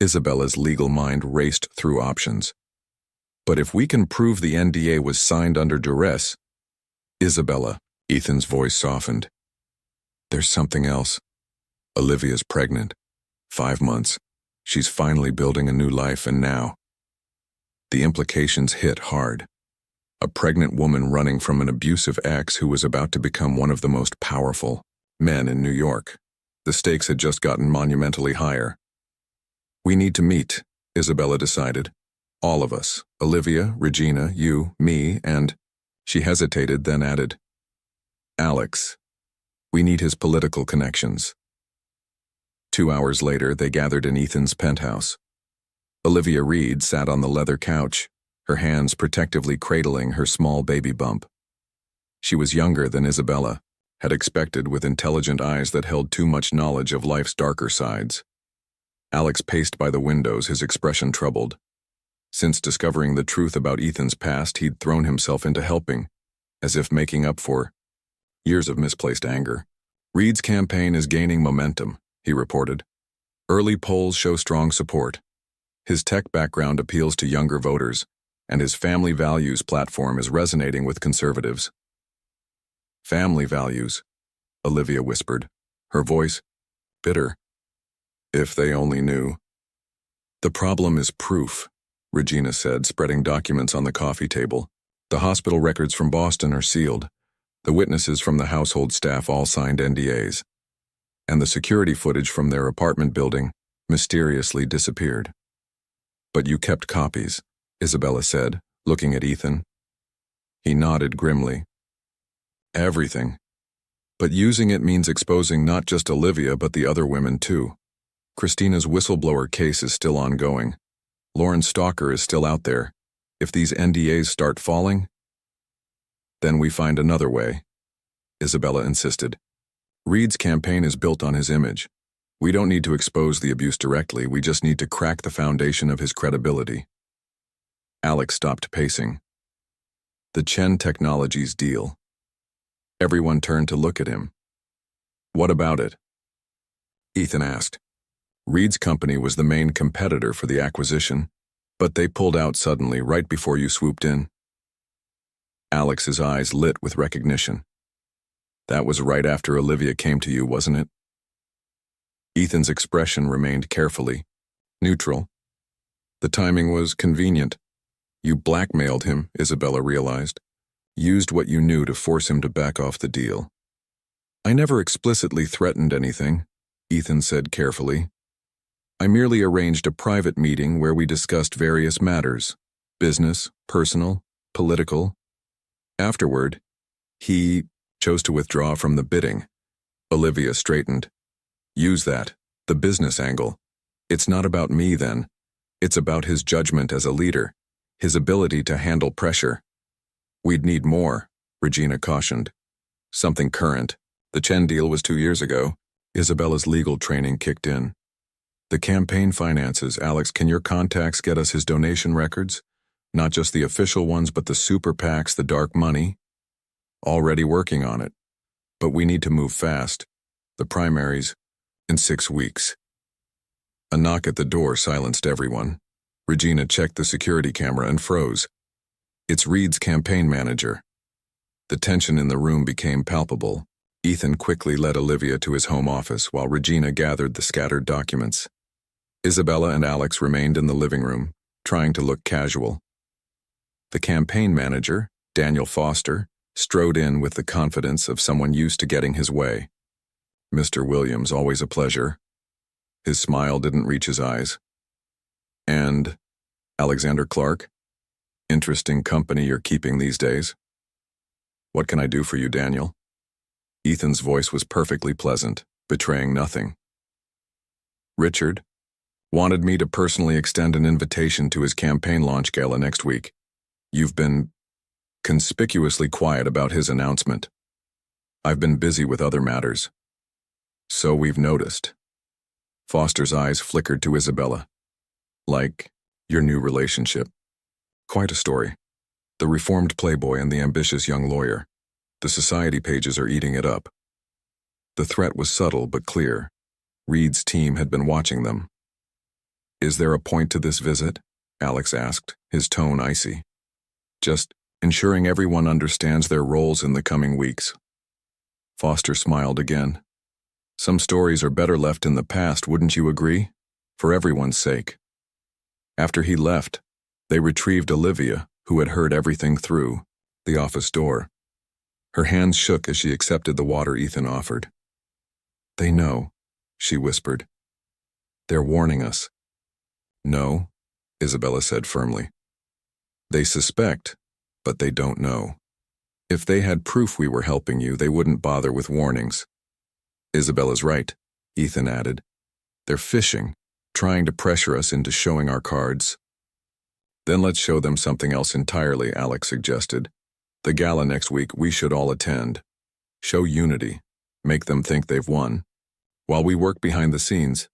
Isabella's legal mind raced through options. But if we can prove the NDA was signed under duress, Isabella, Ethan's voice softened. There's something else. Olivia's pregnant. 5 months. She's finally building a new life, and now. The implications hit hard. A pregnant woman running from an abusive ex who was about to become one of the most powerful men in New York. The stakes had just gotten monumentally higher. We need to meet, Isabella decided. All of us. Olivia, Regina, you, me, and... She hesitated, then added, Alex. We need his political connections. 2 hours later, they gathered in Ethan's penthouse. Olivia Reed sat on the leather couch, her hands protectively cradling her small baby bump. She was younger than Isabella, had expected, with intelligent eyes that held too much knowledge of life's darker sides. Alex paced by the windows, his expression troubled. Since discovering the truth about Ethan's past, he'd thrown himself into helping, as if making up for years of misplaced anger. Reed's campaign is gaining momentum, he reported. Early polls show strong support. His tech background appeals to younger voters, and his family values platform is resonating with conservatives. Family values, Olivia whispered, her voice bitter. If they only knew. The problem is proof, Regina said, spreading documents on the coffee table. The hospital records from Boston are sealed. The witnesses from the household staff all signed NDAs. And the security footage from their apartment building mysteriously disappeared. But you kept copies, Isabella said, looking at Ethan. He nodded grimly. Everything. But using it means exposing not just Olivia but the other women too. Christina's whistleblower case is still ongoing. Lauren Stalker is still out there. If these NDAs start falling, then we find another way, Isabella insisted. Reed's campaign is built on his image. We don't need to expose the abuse directly, we just need to crack the foundation of his credibility. Alex stopped pacing. The Chen Technologies deal. Everyone turned to look at him. What about it? Ethan asked. Reed's company was the main competitor for the acquisition, but they pulled out suddenly right before you swooped in. Alex's eyes lit with recognition. That was right after Olivia came to you, wasn't it? Ethan's expression remained carefully neutral. The timing was convenient. You blackmailed him, Isabella realized. Used what you knew to force him to back off the deal. I never explicitly threatened anything, Ethan said carefully. I merely arranged a private meeting where we discussed various matters, business, personal, political. Afterward, he chose to withdraw from the bidding. Olivia straightened. Use that, the business angle. It's not about me then. It's about his judgment as a leader, his ability to handle pressure. We'd need more, Regina cautioned. Something current. The Chen deal was 2 years ago. Isabella's legal training kicked in. The campaign finances, Alex, can your contacts get us his donation records? Not just the official ones, but the super PACs, the dark money? Already working on it. But we need to move fast. The primaries, in 6 weeks. A knock at the door silenced everyone. Regina checked the security camera and froze. It's Reed's campaign manager. The tension in the room became palpable. Ethan quickly led Olivia to his home office while Regina gathered the scattered documents. Isabella and Alex remained in the living room, trying to look casual. The campaign manager, Daniel Foster, strode in with the confidence of someone used to getting his way. Mr. Williams, always a pleasure. His smile didn't reach his eyes. And Alexander Clark? Interesting company you're keeping these days. What can I do for you, Daniel? Ethan's voice was perfectly pleasant, betraying nothing. Richard wanted me to personally extend an invitation to his campaign launch gala next week. You've been conspicuously quiet about his announcement. I've been busy with other matters. So we've noticed. Foster's eyes flickered to Isabella. Like your new relationship. Quite a story. The reformed playboy and the ambitious young lawyer. The society pages are eating it up. The threat was subtle but clear. Reed's team had been watching them. Is there a point to this visit? Alex asked, his tone icy. Just ensuring everyone understands their roles in the coming weeks. Foster smiled again. Some stories are better left in the past, wouldn't you agree? For everyone's sake. After he left, they retrieved Olivia, who had heard everything through the office door. Her hands shook as she accepted the water Ethan offered. They know, she whispered. They're warning us. No, Isabella said firmly. They suspect, but they don't know. If they had proof we were helping you, they wouldn't bother with warnings. Isabella's right, Ethan added. They're fishing, trying to pressure us into showing our cards. Then let's show them something else entirely, Alex suggested. The gala next week we should all attend. Show unity. Make them think they've won. While we work behind the scenes,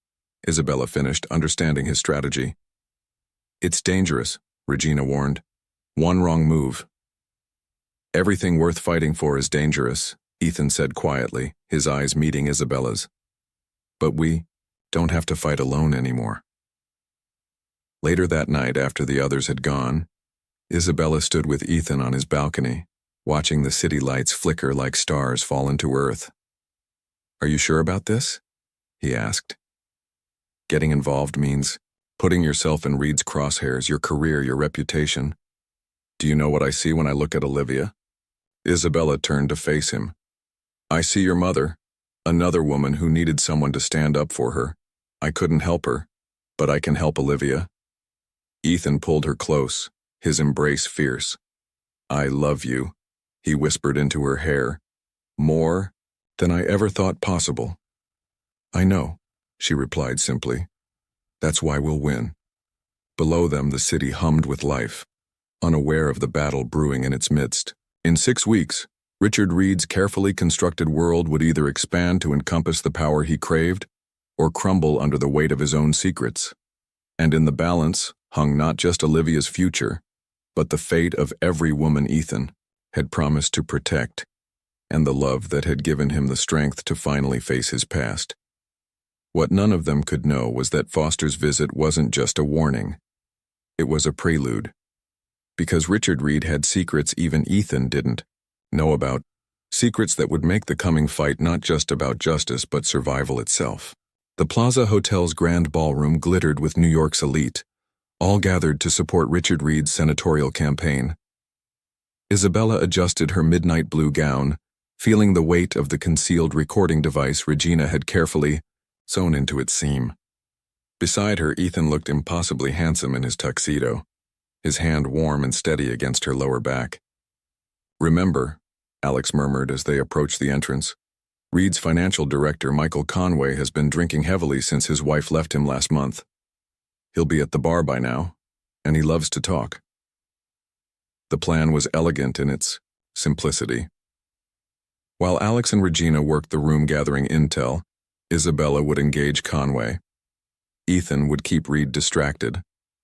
Isabella finished, understanding his strategy. It's dangerous, Regina warned. One wrong move. Everything worth fighting for is dangerous, Ethan said quietly, his eyes meeting Isabella's. But we don't have to fight alone anymore. Later that night, after the others had gone, Isabella stood with Ethan on his balcony, watching the city lights flicker like stars fall into earth. Are you sure about this? He asked. Getting involved means putting yourself in Reed's crosshairs, your career, your reputation. Do you know what I see when I look at Olivia? Isabella turned to face him. I see your mother, another woman who needed someone to stand up for her. I couldn't help her, but I can help Olivia. Ethan pulled her close, his embrace fierce. I love you, he whispered into her hair, more than I ever thought possible. I know, she replied simply. That's why we'll win. Below them, the city hummed with life, unaware of the battle brewing in its midst. In 6 weeks, Richard Reed's carefully constructed world would either expand to encompass the power he craved or crumble under the weight of his own secrets. And in the balance hung not just Olivia's future, but the fate of every woman Ethan had promised to protect, and the love that had given him the strength to finally face his past. What none of them could know was that Foster's visit wasn't just a warning. It was a prelude. Because Richard Reed had secrets even Ethan didn't know about, secrets that would make the coming fight not just about justice but survival itself. The Plaza Hotel's grand ballroom glittered with New York's elite, all gathered to support Richard Reed's senatorial campaign. Isabella adjusted her midnight blue gown, feeling the weight of the concealed recording device Regina had carefully sewn into its seam. Beside her, Ethan looked impossibly handsome in his tuxedo, his hand warm and steady against her lower back. Remember, Alex murmured as they approached the entrance, Reed's financial director, Michael Conway, has been drinking heavily since his wife left him last month. He'll be at the bar by now, and he loves to talk. The plan was elegant in its simplicity. While Alex and Regina worked the room gathering intel, Isabella would engage Conway. Ethan would keep Reed distracted,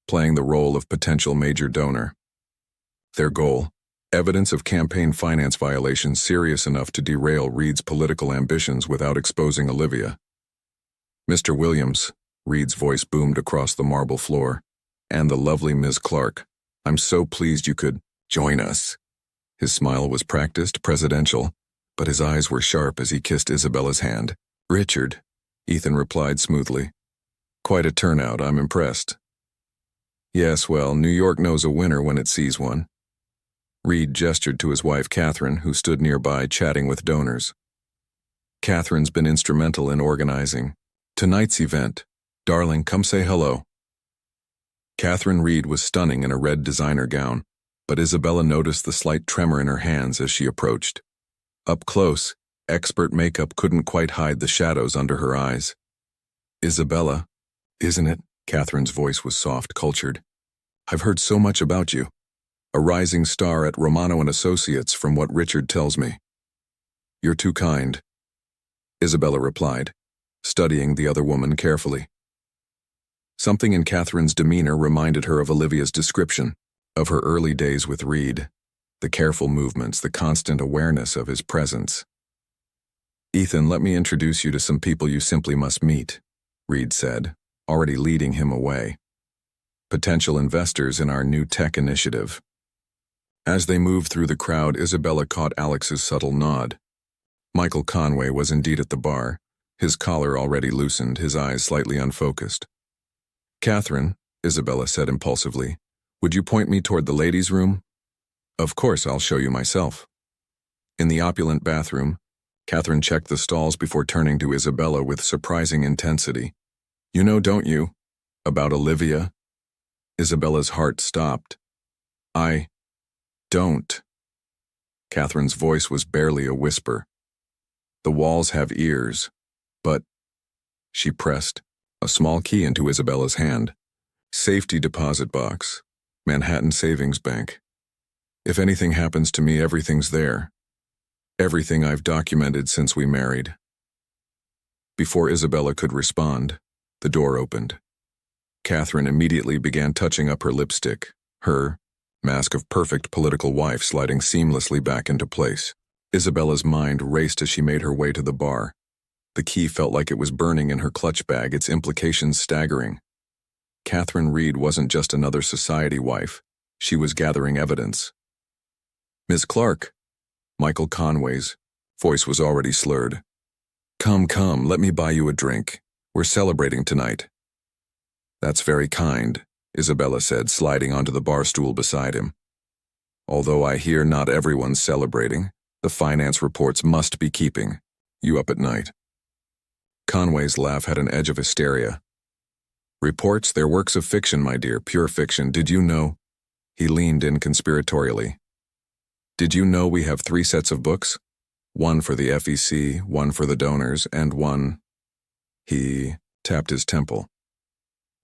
playing the role of potential major donor. Their goal, evidence of campaign finance violations serious enough to derail Reed's political ambitions without exposing Olivia. Mr. Williams, Reed's voice boomed across the marble floor, and the lovely Ms. Clark, I'm so pleased you could join us. His smile was practiced, presidential, but his eyes were sharp as he kissed Isabella's hand. Richard, Ethan replied smoothly. Quite a turnout, I'm impressed. Yes, well, New York knows a winner when it sees one. Reed gestured to his wife, Catherine, who stood nearby chatting with donors. Catherine's been instrumental in organizing tonight's event. Darling, come say hello. Catherine Reed was stunning in a red designer gown, but Isabella noticed the slight tremor in her hands as she approached. Up close, expert makeup couldn't quite hide the shadows under her eyes. Isabella, isn't it? Catherine's voice was soft, cultured. I've heard so much about you. A rising star at Romano & Associates, from what Richard tells me. You're too kind, Isabella replied, studying the other woman carefully. Something in Catherine's demeanor reminded her of Olivia's description, of her early days with Reed, the careful movements, the constant awareness of his presence. Ethan, let me introduce you to some people you simply must meet, Reed said, already leading him away. Potential investors in our new tech initiative. As they moved through the crowd, Isabella caught Alex's subtle nod. Michael Conway was indeed at the bar, his collar already loosened, his eyes slightly unfocused. Catherine, Isabella said impulsively, would you point me toward the ladies' room? Of course, I'll show you myself. In the opulent bathroom, Catherine checked the stalls before turning to Isabella with surprising intensity. You know, don't you, about Olivia? Isabella's heart stopped. I don't. Catherine's voice was barely a whisper. The walls have ears, but... She pressed a small key into Isabella's hand. Safety deposit box. Manhattan Savings Bank. If anything happens to me, everything's there. Everything I've documented since we married. Before Isabella could respond, the door opened. Catherine immediately began touching up her lipstick, her mask of perfect political wife sliding seamlessly back into place. Isabella's mind raced as she made her way to the bar. The key felt like it was burning in her clutch bag, its implications staggering. Catherine Reed wasn't just another society wife. She was gathering evidence. "Miss Clark," Michael Conway's voice was already slurred. Come, let me buy you a drink. We're celebrating tonight." "That's very kind," Isabella said, sliding onto the bar stool beside him. "Although I hear not everyone's celebrating, the finance reports must be keeping you up at night." Conway's laugh had an edge of hysteria. "Reports, they're works of fiction, my dear, pure fiction. Did you know?" He leaned in conspiratorially. "Did you know we have 3 sets of books? One for the FEC, one for the donors, and one—" He tapped his temple.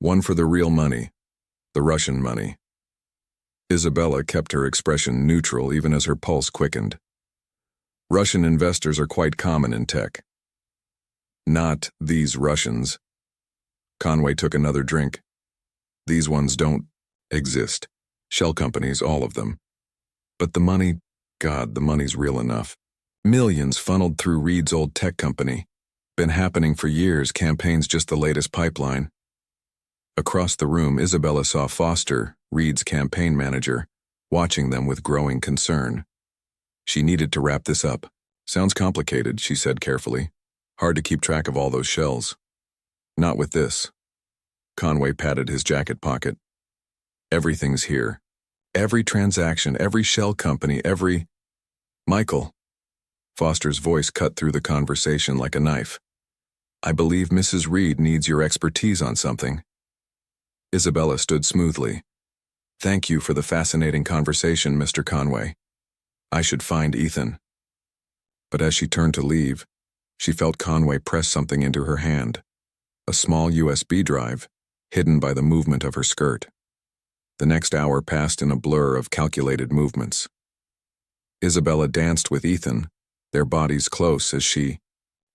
"One for the real money, the Russian money." Isabella kept her expression neutral even as her pulse quickened. "Russian investors are quite common in tech." "Not these Russians." Conway took another drink. "These ones don't exist. Shell companies, all of them. But the money, God, the money's real enough. Millions funneled through Reed's old tech company. Been happening for years, campaign's just the latest pipeline." Across the room, Isabella saw Foster, Reed's campaign manager, watching them with growing concern. She needed to wrap this up. "Sounds complicated," she said carefully. "Hard to keep track of all those shells." "Not with this." Conway patted his jacket pocket. "Everything's here. Every transaction, every shell company, every—" "Michael." Foster's voice cut through the conversation like a knife. "I believe Mrs. Reed needs your expertise on something." Isabella stood smoothly. "Thank you for the fascinating conversation, Mr. Conway. I should find Ethan." But as she turned to leave, she felt Conway press something into her hand. A small USB drive, hidden by the movement of her skirt. The next hour passed in a blur of calculated movements. Isabella danced with Ethan, their bodies close, as she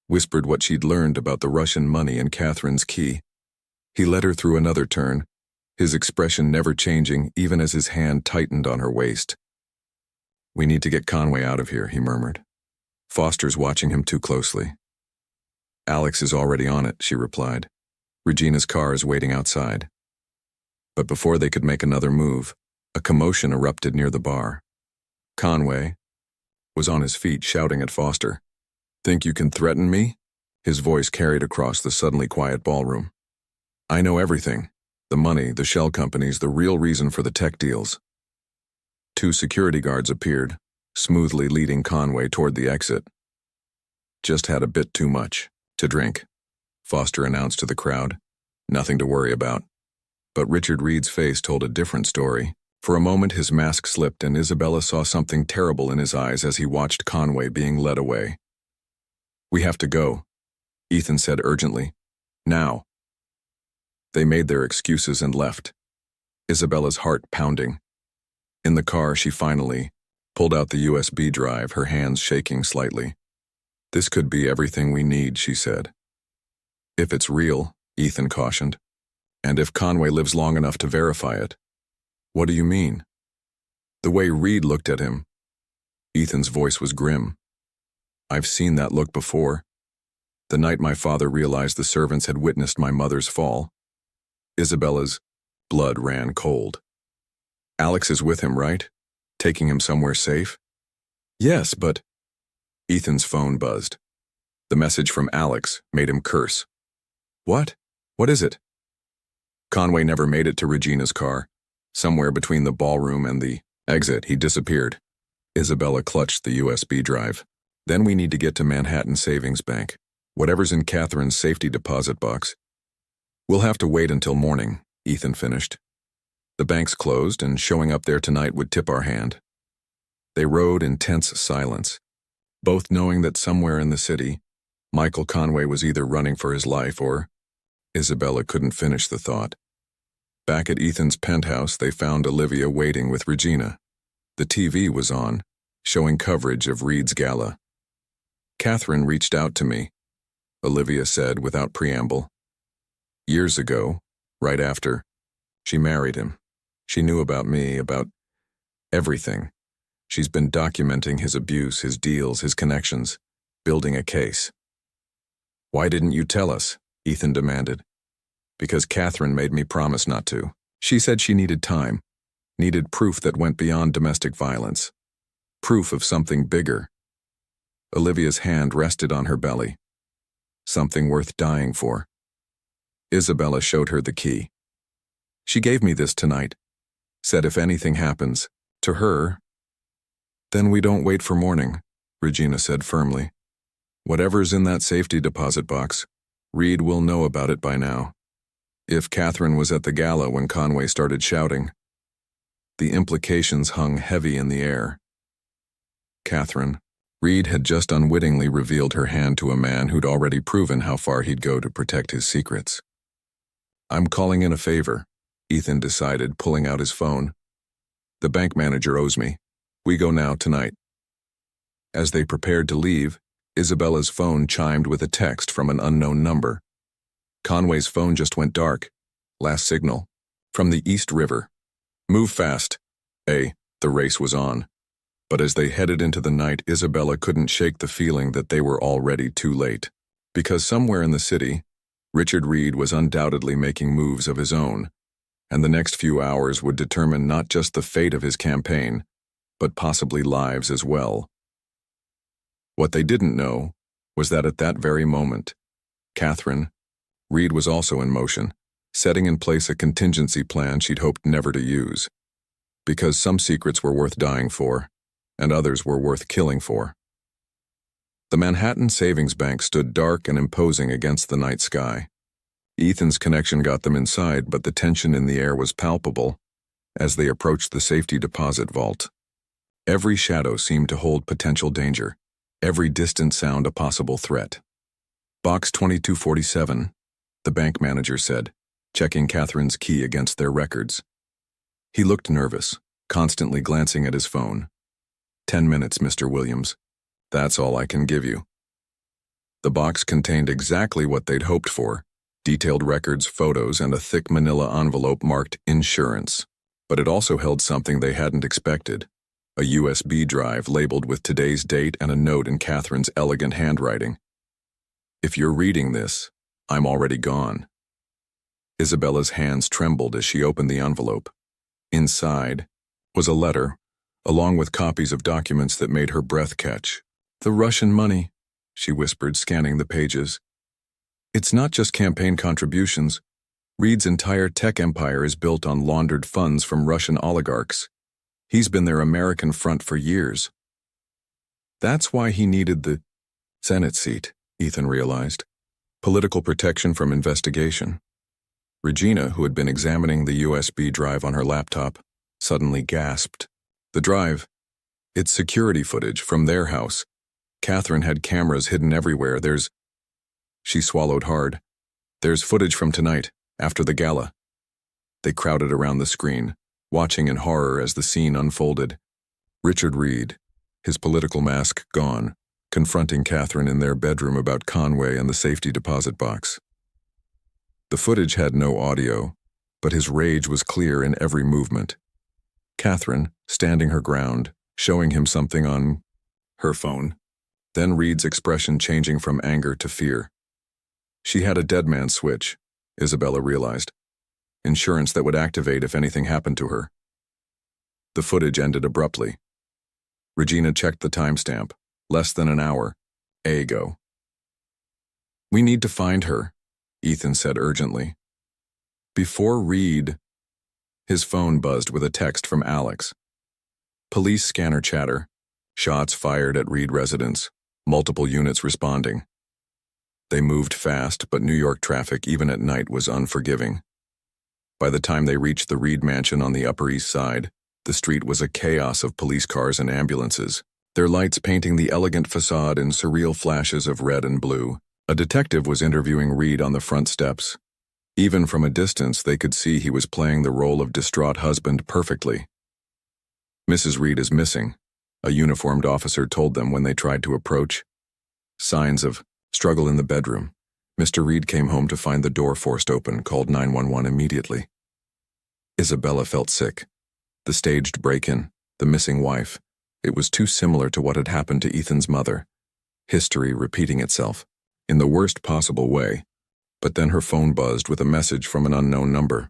whispered what she'd learned about the Russian money and Catherine's key. He led her through another turn, his expression never changing even as his hand tightened on her waist. "We need to get Conway out of here," he murmured. "Foster's watching him too closely." "Alex is already on it," she replied. "Regina's car is waiting outside." But before they could make another move, a commotion erupted near the bar. Conway was on his feet, shouting at Foster. "Think you can threaten me?" His voice carried across the suddenly quiet ballroom. "I know everything. The money, the shell companies, the real reason for the tech deals." 2 security guards appeared, smoothly leading Conway toward the exit. "Just had a bit too much to drink," Foster announced to the crowd. "Nothing to worry about." But Richard Reed's face told a different story. For a moment his mask slipped and Isabella saw something terrible in his eyes as he watched Conway being led away. "We have to go," Ethan said urgently. "Now." They made their excuses and left, Isabella's heart pounding. In the car, she finally pulled out the USB drive, her hands shaking slightly. "This could be everything we need," she said. "If it's real," Ethan cautioned. "And if Conway lives long enough to verify it." "What do you mean?" "The way Reed looked at him." Ethan's voice was grim. "I've seen that look before. The night my father realized the servants had witnessed my mother's fall." Isabella's blood ran cold. "Alex is with him, right? Taking him somewhere safe?" "Yes, but—" Ethan's phone buzzed. The message from Alex made him curse. "What? What is it?" "Conway never made it to Regina's car. Somewhere between the ballroom and the exit, he disappeared." Isabella clutched the USB drive. "Then we need to get to Manhattan Savings Bank. Whatever's in Catherine's safety deposit box." "We'll have to wait until morning," Ethan finished. "The bank's closed, and showing up there tonight would tip our hand." They rode in tense silence, both knowing that somewhere in the city, Michael Conway was either running for his life or— Isabella couldn't finish the thought. Back at Ethan's penthouse, they found Olivia waiting with Regina. The TV was on, showing coverage of Reed's gala. "Catherine reached out to me," Olivia said without preamble. "Years ago, right after, she married him. She knew about me, about everything. She's been documenting his abuse, his deals, his connections, building a case." "Why didn't you tell us?" Ethan demanded. "Because Catherine made me promise not to. She said she needed time, needed proof that went beyond domestic violence. Proof of something bigger." Olivia's hand rested on her belly. "Something worth dying for." Isabella showed her the key. "She gave me this tonight. Said if anything happens, to her." "Then we don't wait for morning," Regina said firmly. "Whatever's in that safety deposit box, Reed will know about it by now. If Catherine was at the gala when Conway started shouting." The implications hung heavy in the air. Catherine. Reed had just unwittingly revealed her hand to a man who'd already proven how far he'd go to protect his secrets. "I'm calling in a favor," Ethan decided, pulling out his phone. "The bank manager owes me. We go now, tonight." As they prepared to leave, Isabella's phone chimed with a text from an unknown number. Conway's phone just went dark. Last signal. From the East River. "Move fast." The race was on. But as they headed into the night, Isabella couldn't shake the feeling that they were already too late. Because somewhere in the city, Richard Reed was undoubtedly making moves of his own, and the next few hours would determine not just the fate of his campaign, but possibly lives as well. What they didn't know was that at that very moment, Catherine, Reed was also in motion, setting in place a contingency plan she'd hoped never to use. Because some secrets were worth dying for, and others were worth killing for. The Manhattan Savings Bank stood dark and imposing against the night sky. Ethan's connection got them inside, but the tension in the air was palpable as they approached the safety deposit vault. Every shadow seemed to hold potential danger, every distant sound a possible threat. "Box 2247, the bank manager said, checking Catherine's key against their records. He looked nervous, constantly glancing at his phone. 10 minutes, Mr. Williams. That's all I can give you." The box contained exactly what they'd hoped for: detailed records, photos, and a thick manila envelope marked insurance. But it also held something they hadn't expected: a USB drive labeled with today's date and a note in Catherine's elegant handwriting. "If you're reading this, I'm already gone." Isabella's hands trembled as she opened the envelope. Inside was a letter, along with copies of documents that made her breath catch. "The Russian money," she whispered, scanning the pages. "It's not just campaign contributions. Reed's entire tech empire is built on laundered funds from Russian oligarchs. He's been their American front for years." That's why he needed the Senate seat, Ethan realized. Political protection from investigation. Regina, who had been examining the USB drive on her laptop, suddenly gasped. "The drive. It's security footage from their house. Catherine had cameras hidden everywhere. She swallowed hard. "There's footage from tonight, after the gala." They crowded around the screen, watching in horror as the scene unfolded. Richard Reed, his political mask gone, confronting Catherine in their bedroom about Conway and the safety deposit box. The footage had no audio, but his rage was clear in every movement. Catherine, standing her ground, showing him something on her phone. Then Reed's expression changing from anger to fear. She had a dead man switch, Isabella realized. Insurance that would activate if anything happened to her. The footage ended abruptly. Regina checked the timestamp. Less than an hour ago. "We need to find her," Ethan said urgently. Before Reed. His phone buzzed with a text from Alex. Police scanner chatter. Shots fired at Reed residence. Multiple units responding. They moved fast, but New York traffic, even at night, was unforgiving. By the time they reached the Reed mansion on the Upper East Side, the street was a chaos of police cars and ambulances, their lights painting the elegant facade in surreal flashes of red and blue. A detective was interviewing Reed on the front steps. Even from a distance, they could see he was playing the role of distraught husband perfectly. "Mrs. Reed is missing," a uniformed officer told them when they tried to approach. Signs of struggle in the bedroom. Mr. Reed came home to find the door forced open, called 911 immediately. Isabella felt sick. The staged break-in, the missing wife. It was too similar to what had happened to Ethan's mother. History repeating itself, in the worst possible way. But then her phone buzzed with a message from an unknown number.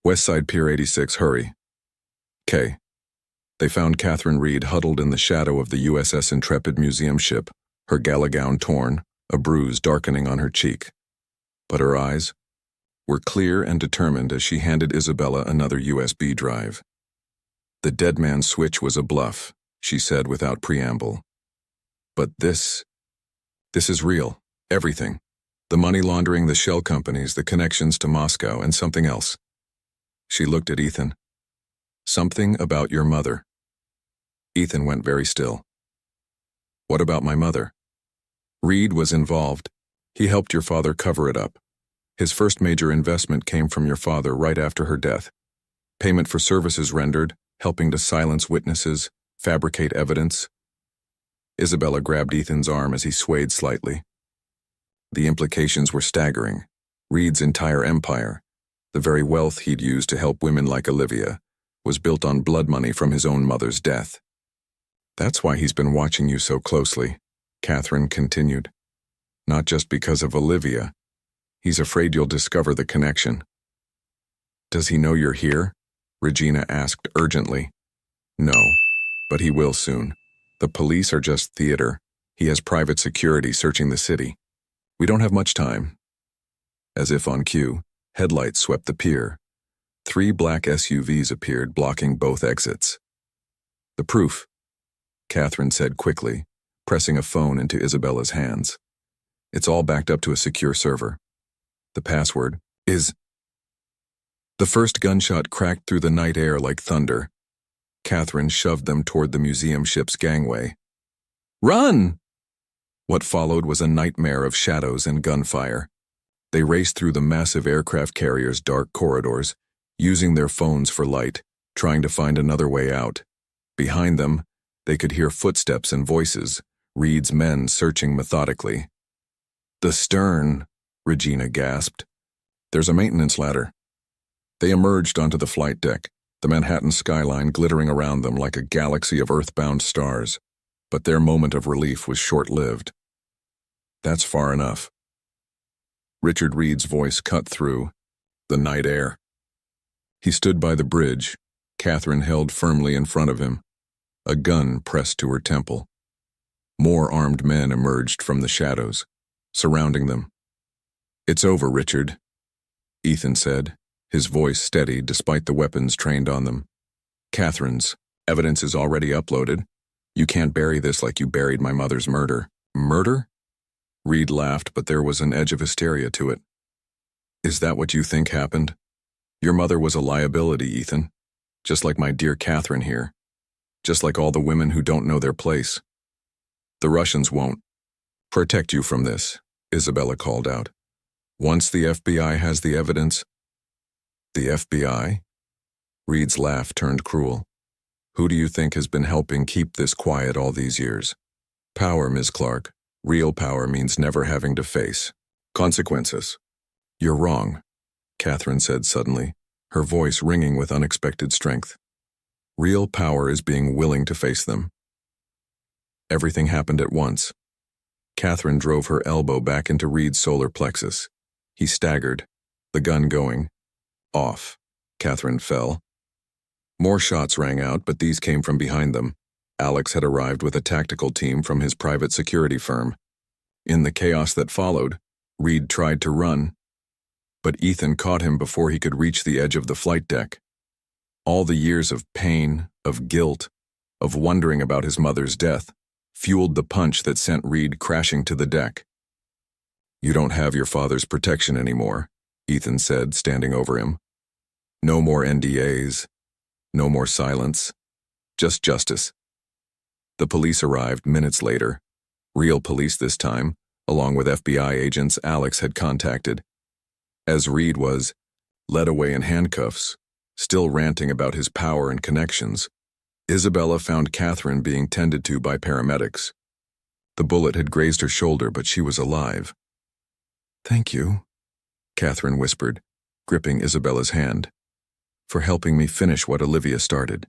"Westside Pier 86, hurry." K. They found Catherine Reed huddled in the shadow of the USS Intrepid museum ship, her gala gown torn, a bruise darkening on her cheek. But her eyes were clear and determined as she handed Isabella another USB drive. "The dead man's switch was a bluff," she said without preamble. "But this is real, everything. The money laundering, the shell companies, the connections to Moscow, and something else." She looked at Ethan. "Something about your mother." Ethan went very still. "What about my mother?" "Reed was involved. He helped your father cover it up. His first major investment came from your father right after her death. Payment for services rendered, helping to silence witnesses, fabricate evidence." Isabella grabbed Ethan's arm as he swayed slightly. The implications were staggering. Reed's entire empire, the very wealth he'd used to help women like Olivia, was built on blood money from his own mother's death. "That's why he's been watching you so closely," Catherine continued. "Not just because of Olivia. He's afraid you'll discover the connection." "Does he know you're here?" Regina asked urgently. "No, but he will soon. The police are just theater. He has private security searching the city. We don't have much time." As if on cue, headlights swept the pier. 3 black SUVs appeared, blocking both exits. "The proof," Catherine said quickly, pressing a phone into Isabella's hands. "It's all backed up to a secure server. The password is—" The first gunshot cracked through the night air like thunder. Catherine shoved them toward the museum ship's gangway. "Run!" What followed was a nightmare of shadows and gunfire. They raced through the massive aircraft carrier's dark corridors, using their phones for light, trying to find another way out. Behind them, they could hear footsteps and voices, Reed's men searching methodically. "The stern," Regina gasped. "There's a maintenance ladder." They emerged onto the flight deck, the Manhattan skyline glittering around them like a galaxy of earthbound stars. But their moment of relief was short-lived. "That's far enough." Richard Reed's voice cut through the night air. He stood by the bridge, Catherine held firmly in front of him, a gun pressed to her temple. More armed men emerged from the shadows, surrounding them. "It's over, Richard," Ethan said, his voice steady despite the weapons trained on them. "Catherine's evidence is already uploaded. You can't bury this like you buried my mother's murder." "Murder?" Reed laughed, but there was an edge of hysteria to it. "Is that what you think happened? Your mother was a liability, Ethan. Just like my dear Catherine here. Just like all the women who don't know their place. The Russians won't protect you from this," Isabella called out. "Once the FBI has the evidence—" "The FBI?" Reed's laugh turned cruel. "Who do you think has been helping keep this quiet all these years? Power, Ms. Clark. Real power means never having to face consequences." "You're wrong," Catherine said suddenly, her voice ringing with unexpected strength. "Real power is being willing to face them." Everything happened at once. Catherine drove her elbow back into Reed's solar plexus. He staggered, the gun going off. Catherine fell. More shots rang out, but these came from behind them. Alex had arrived with a tactical team from his private security firm. In the chaos that followed, Reed tried to run, but Ethan caught him before he could reach the edge of the flight deck. All the years of pain, of guilt, of wondering about his mother's death, fueled the punch that sent Reed crashing to the deck. "You don't have your father's protection anymore," Ethan said, standing over him. "No more NDAs. No more silence. Just justice." The police arrived minutes later. Real police this time, along with FBI agents Alex had contacted. As Reed was led away in handcuffs, still ranting about his power and connections, Isabella found Catherine being tended to by paramedics. The bullet had grazed her shoulder, but she was alive. "Thank you," Catherine whispered, gripping Isabella's hand, "for helping me finish what Olivia started."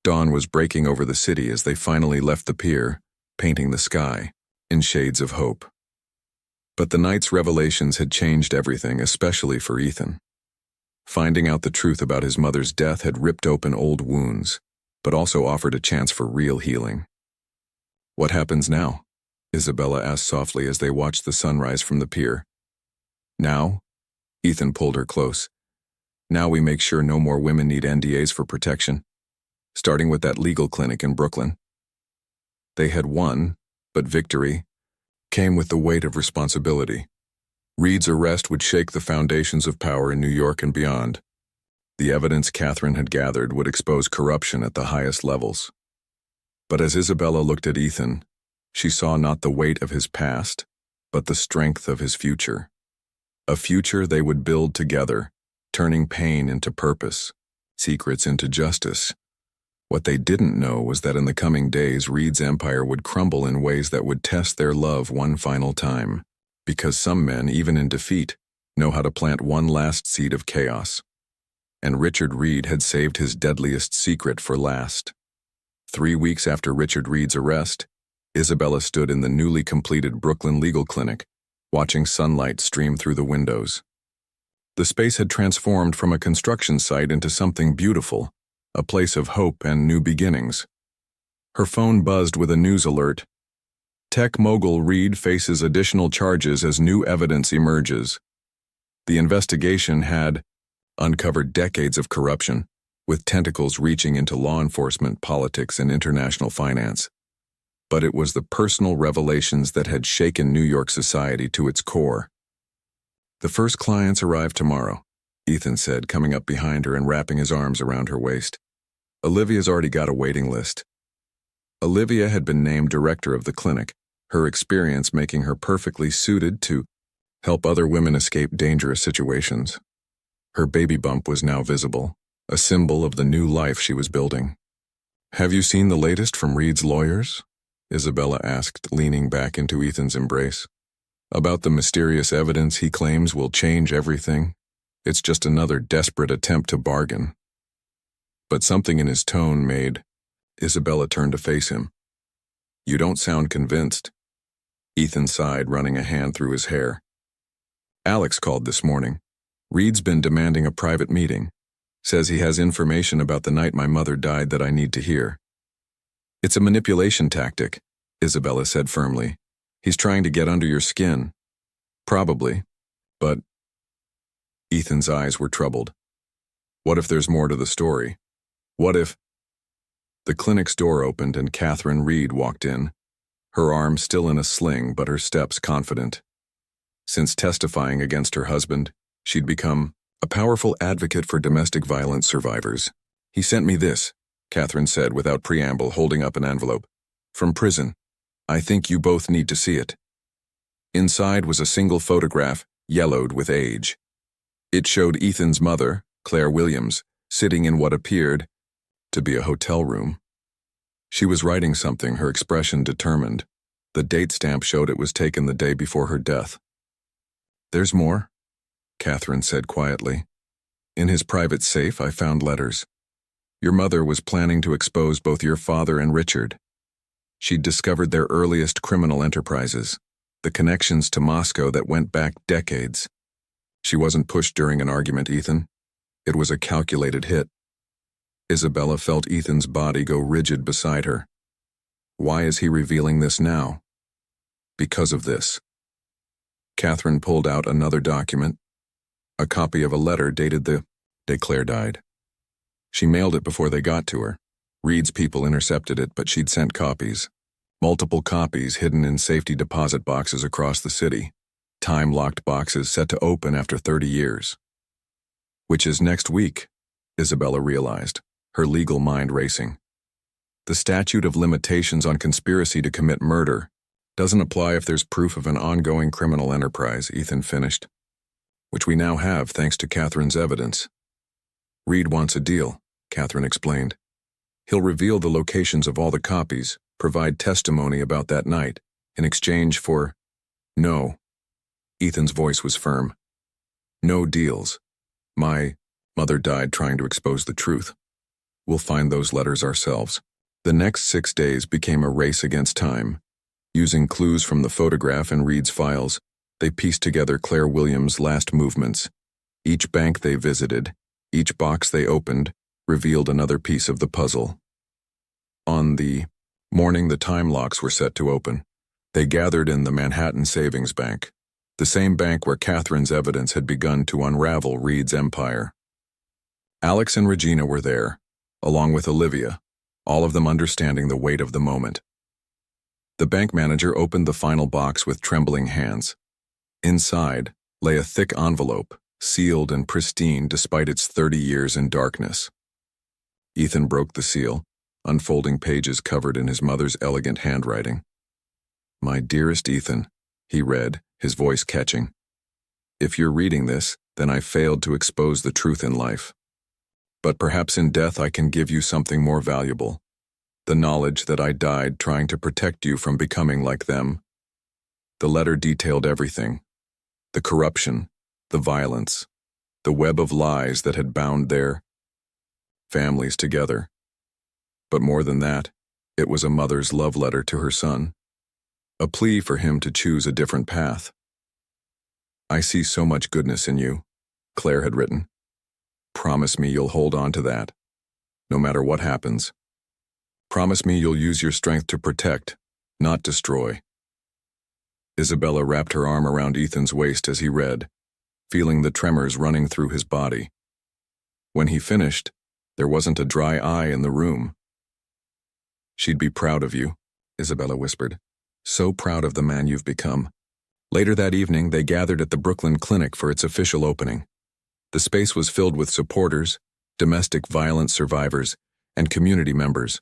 Dawn was breaking over the city as they finally left the pier, painting the sky in shades of hope. But the night's revelations had changed everything, especially for Ethan. Finding out the truth about his mother's death had ripped open old wounds, but also offered a chance for real healing. "What happens now?" Isabella asked softly as they watched the sunrise from the pier. "Now?" Ethan pulled her close. "Now we make sure no more women need NDAs for protection, starting with that legal clinic in Brooklyn." They had won, but victory came with the weight of responsibility. Reed's arrest would shake the foundations of power in New York and beyond. The evidence Catherine had gathered would expose corruption at the highest levels. But as Isabella looked at Ethan, she saw not the weight of his past, but the strength of his future. A future they would build together, turning pain into purpose, secrets into justice. What they didn't know was that in the coming days, Reed's empire would crumble in ways that would test their love one final time. Because some men, even in defeat, know how to plant one last seed of chaos. And Richard Reed had saved his deadliest secret for last. 3 weeks after Richard Reed's arrest, Isabella stood in the newly completed Brooklyn legal clinic, watching sunlight stream through the windows. The space had transformed from a construction site into something beautiful, a place of hope and new beginnings. Her phone buzzed with a news alert. Tech mogul Reed faces additional charges as new evidence emerges. The investigation had uncovered decades of corruption, with tentacles reaching into law enforcement, politics, and international finance. But it was the personal revelations that had shaken New York society to its core. "The first clients arrive tomorrow," Ethan said, coming up behind her and wrapping his arms around her waist. "Olivia's already got a waiting list." Olivia had been named director of the clinic, her experience making her perfectly suited to help other women escape dangerous situations. Her baby bump was now visible, a symbol of the new life she was building. "Have you seen the latest from Reed's lawyers?" Isabella asked, leaning back into Ethan's embrace. "About the mysterious evidence he claims will change everything? It's just another desperate attempt to bargain." But something in his tone made Isabella turn to face him. "You don't sound convinced." Ethan sighed, running a hand through his hair. "Alex called this morning. Reed's been demanding a private meeting. Says he has information about the night my mother died that I need to hear." "It's a manipulation tactic," Isabella said firmly. "He's trying to get under your skin." "Probably. But..." Ethan's eyes were troubled. "What if there's more to the story? What if..." The clinic's door opened and Catherine Reed walked in, her arm still in a sling but her steps confident. Since testifying against her husband, she'd become a powerful advocate for domestic violence survivors. "He sent me this," Catherine said without preamble, holding up an envelope. "From prison. I think you both need to see it." Inside was a single photograph, yellowed with age. It showed Ethan's mother, Claire Williams, sitting in what appeared to be a hotel room. She was writing something, her expression determined. The date stamp showed it was taken the day before her death. "There's more," Catherine said quietly. "In his private safe, I found letters. Your mother was planning to expose both your father and Richard. She'd discovered their earliest criminal enterprises, the connections to Moscow that went back decades. She wasn't pushed during an argument, Ethan. It was a calculated hit." Isabella felt Ethan's body go rigid beside her. Why is he revealing this now? Because of this. Catherine pulled out another document, a copy of a letter dated the day Claire died. She mailed it before they got to her. Reed's people intercepted it, but she'd sent copies. Multiple copies hidden in safety deposit boxes across the city. Time-locked boxes set to open after 30 years. Which is next week, Isabella realized, her legal mind racing. The statute of limitations on conspiracy to commit murder doesn't apply if there's proof of an ongoing criminal enterprise, Ethan finished. which we now have thanks to Catherine's evidence. Reed wants a deal, Catherine explained. He'll reveal the locations of all the copies, provide testimony about that night, in exchange for... No. Ethan's voice was firm. No deals. My mother died trying to expose the truth. We'll find those letters ourselves. The next 6 days became a race against time. Using clues from the photograph and Reed's files, they pieced together Claire Williams' last movements. Each bank they visited, each box they opened, revealed another piece of the puzzle. On the morning the time locks were set to open, they gathered in the Manhattan Savings Bank, the same bank where Catherine's evidence had begun to unravel Reed's empire. Alex and Regina were there, along with Olivia, all of them understanding the weight of the moment. The bank manager opened the final box with trembling hands. Inside lay a thick envelope, sealed and pristine despite its 30 years in darkness. Ethan broke the seal, unfolding pages covered in his mother's elegant handwriting. My dearest Ethan, he read, his voice catching. If you're reading this, then I failed to expose the truth in life. But perhaps in death I can give you something more valuable. The knowledge that I died trying to protect you from becoming like them. The letter detailed everything. The corruption, the violence, the web of lies that had bound their families together. But more than that, it was a mother's love letter to her son. A plea for him to choose a different path. I see so much goodness in you, Claire had written. Promise me you'll hold on to that, no matter what happens. Promise me you'll use your strength to protect, not destroy. Isabella wrapped her arm around Ethan's waist as he read, feeling the tremors running through his body. When he finished, there wasn't a dry eye in the room. She'd be proud of you, Isabella whispered. So proud of the man you've become. Later that evening, they gathered at the Brooklyn Clinic for its official opening. The space was filled with supporters, domestic violence survivors, and community members.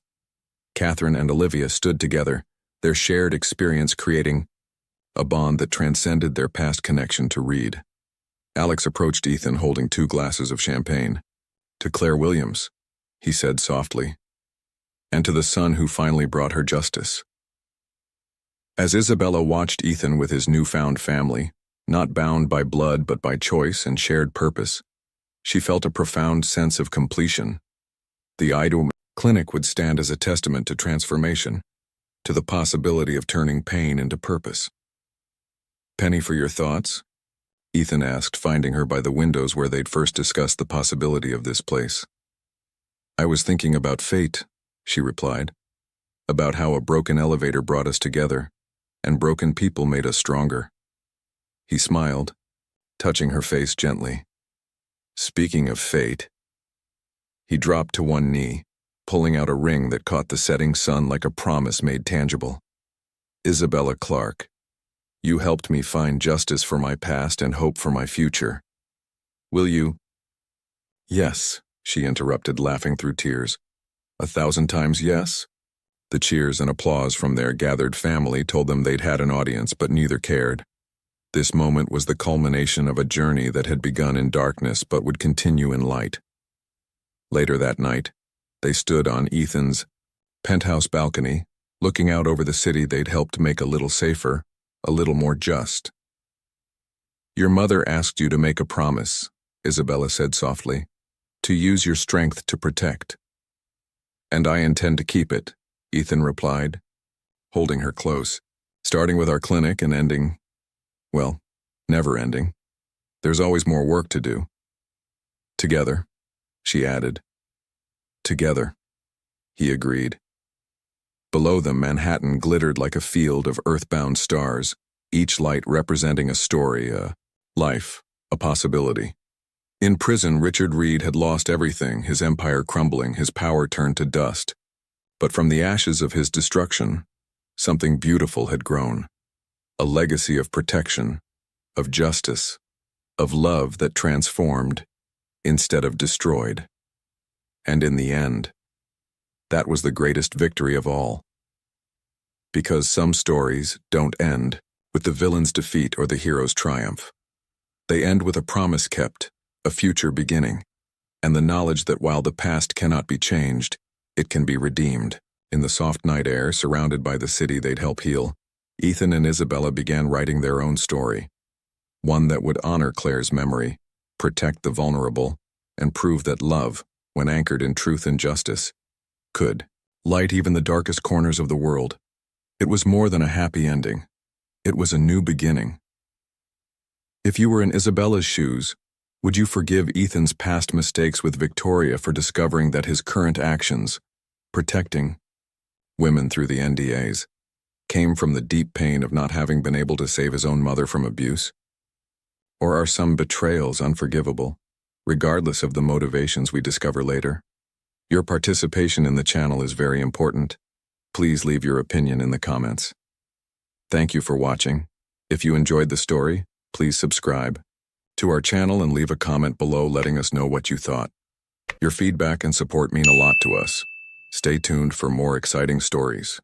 Catherine and Olivia stood together, their shared experience creating a bond that transcended their past connection to Reed. Alex approached Ethan holding 2 glasses of champagne. To Claire Williams, he said softly, and to the son who finally brought her justice. As Isabella watched Ethan with his newfound family, not bound by blood but by choice and shared purpose, she felt a profound sense of completion. The Idle Clinic would stand as a testament to transformation, to the possibility of turning pain into purpose. Penny, for your thoughts? Ethan asked, finding her by the windows where they'd first discussed the possibility of this place. I was thinking about fate, she replied, about how a broken elevator brought us together, and broken people made us stronger. He smiled, touching her face gently. Speaking of fate. He dropped to one knee, pulling out a ring that caught the setting sun like a promise made tangible. Isabella Clark, you helped me find justice for my past and hope for my future. Will you? Yes, she interrupted, laughing through tears. 1,000 times yes? The cheers and applause from their gathered family told them they'd had an audience, but neither cared. This moment was the culmination of a journey that had begun in darkness but would continue in light. Later that night, they stood on Ethan's penthouse balcony, looking out over the city they'd helped make a little safer, a little more just. Your mother asked you to make a promise, Isabella said softly, to use your strength to protect. And I intend to keep it, Ethan replied, holding her close, starting with our clinic and ending, well, never ending. There's always more work to do. Together, she added. Together, he agreed. Below them, Manhattan glittered like a field of earthbound stars, each light representing a story, a life, a possibility. In prison, Richard Reed had lost everything, his empire crumbling, his power turned to dust. But from the ashes of his destruction, something beautiful had grown. A legacy of protection, of justice, of love that transformed instead of destroyed. And in the end, that was the greatest victory of all. Because some stories don't end with the villain's defeat or the hero's triumph. They end with a promise kept, a future beginning, and the knowledge that while the past cannot be changed, it can be redeemed. In the soft night air, surrounded by the city they'd help heal, Ethan and Isabella began writing their own story, one that would honor Claire's memory, protect the vulnerable, and prove that love, when anchored in truth and justice, could light even the darkest corners of the world. It was more than a happy ending. It was a new beginning. If you were in Isabella's shoes, would you forgive Ethan's past mistakes with Victoria for discovering that his current actions, protecting women through the NDAs, came from the deep pain of not having been able to save his own mother from abuse? Or are some betrayals unforgivable, regardless of the motivations we discover later? Your participation in the channel is very important. Please leave your opinion in the comments. Thank you for watching. If you enjoyed the story, please subscribe to our channel and leave a comment below letting us know what you thought. Your feedback and support mean a lot to us. Stay tuned for more exciting stories.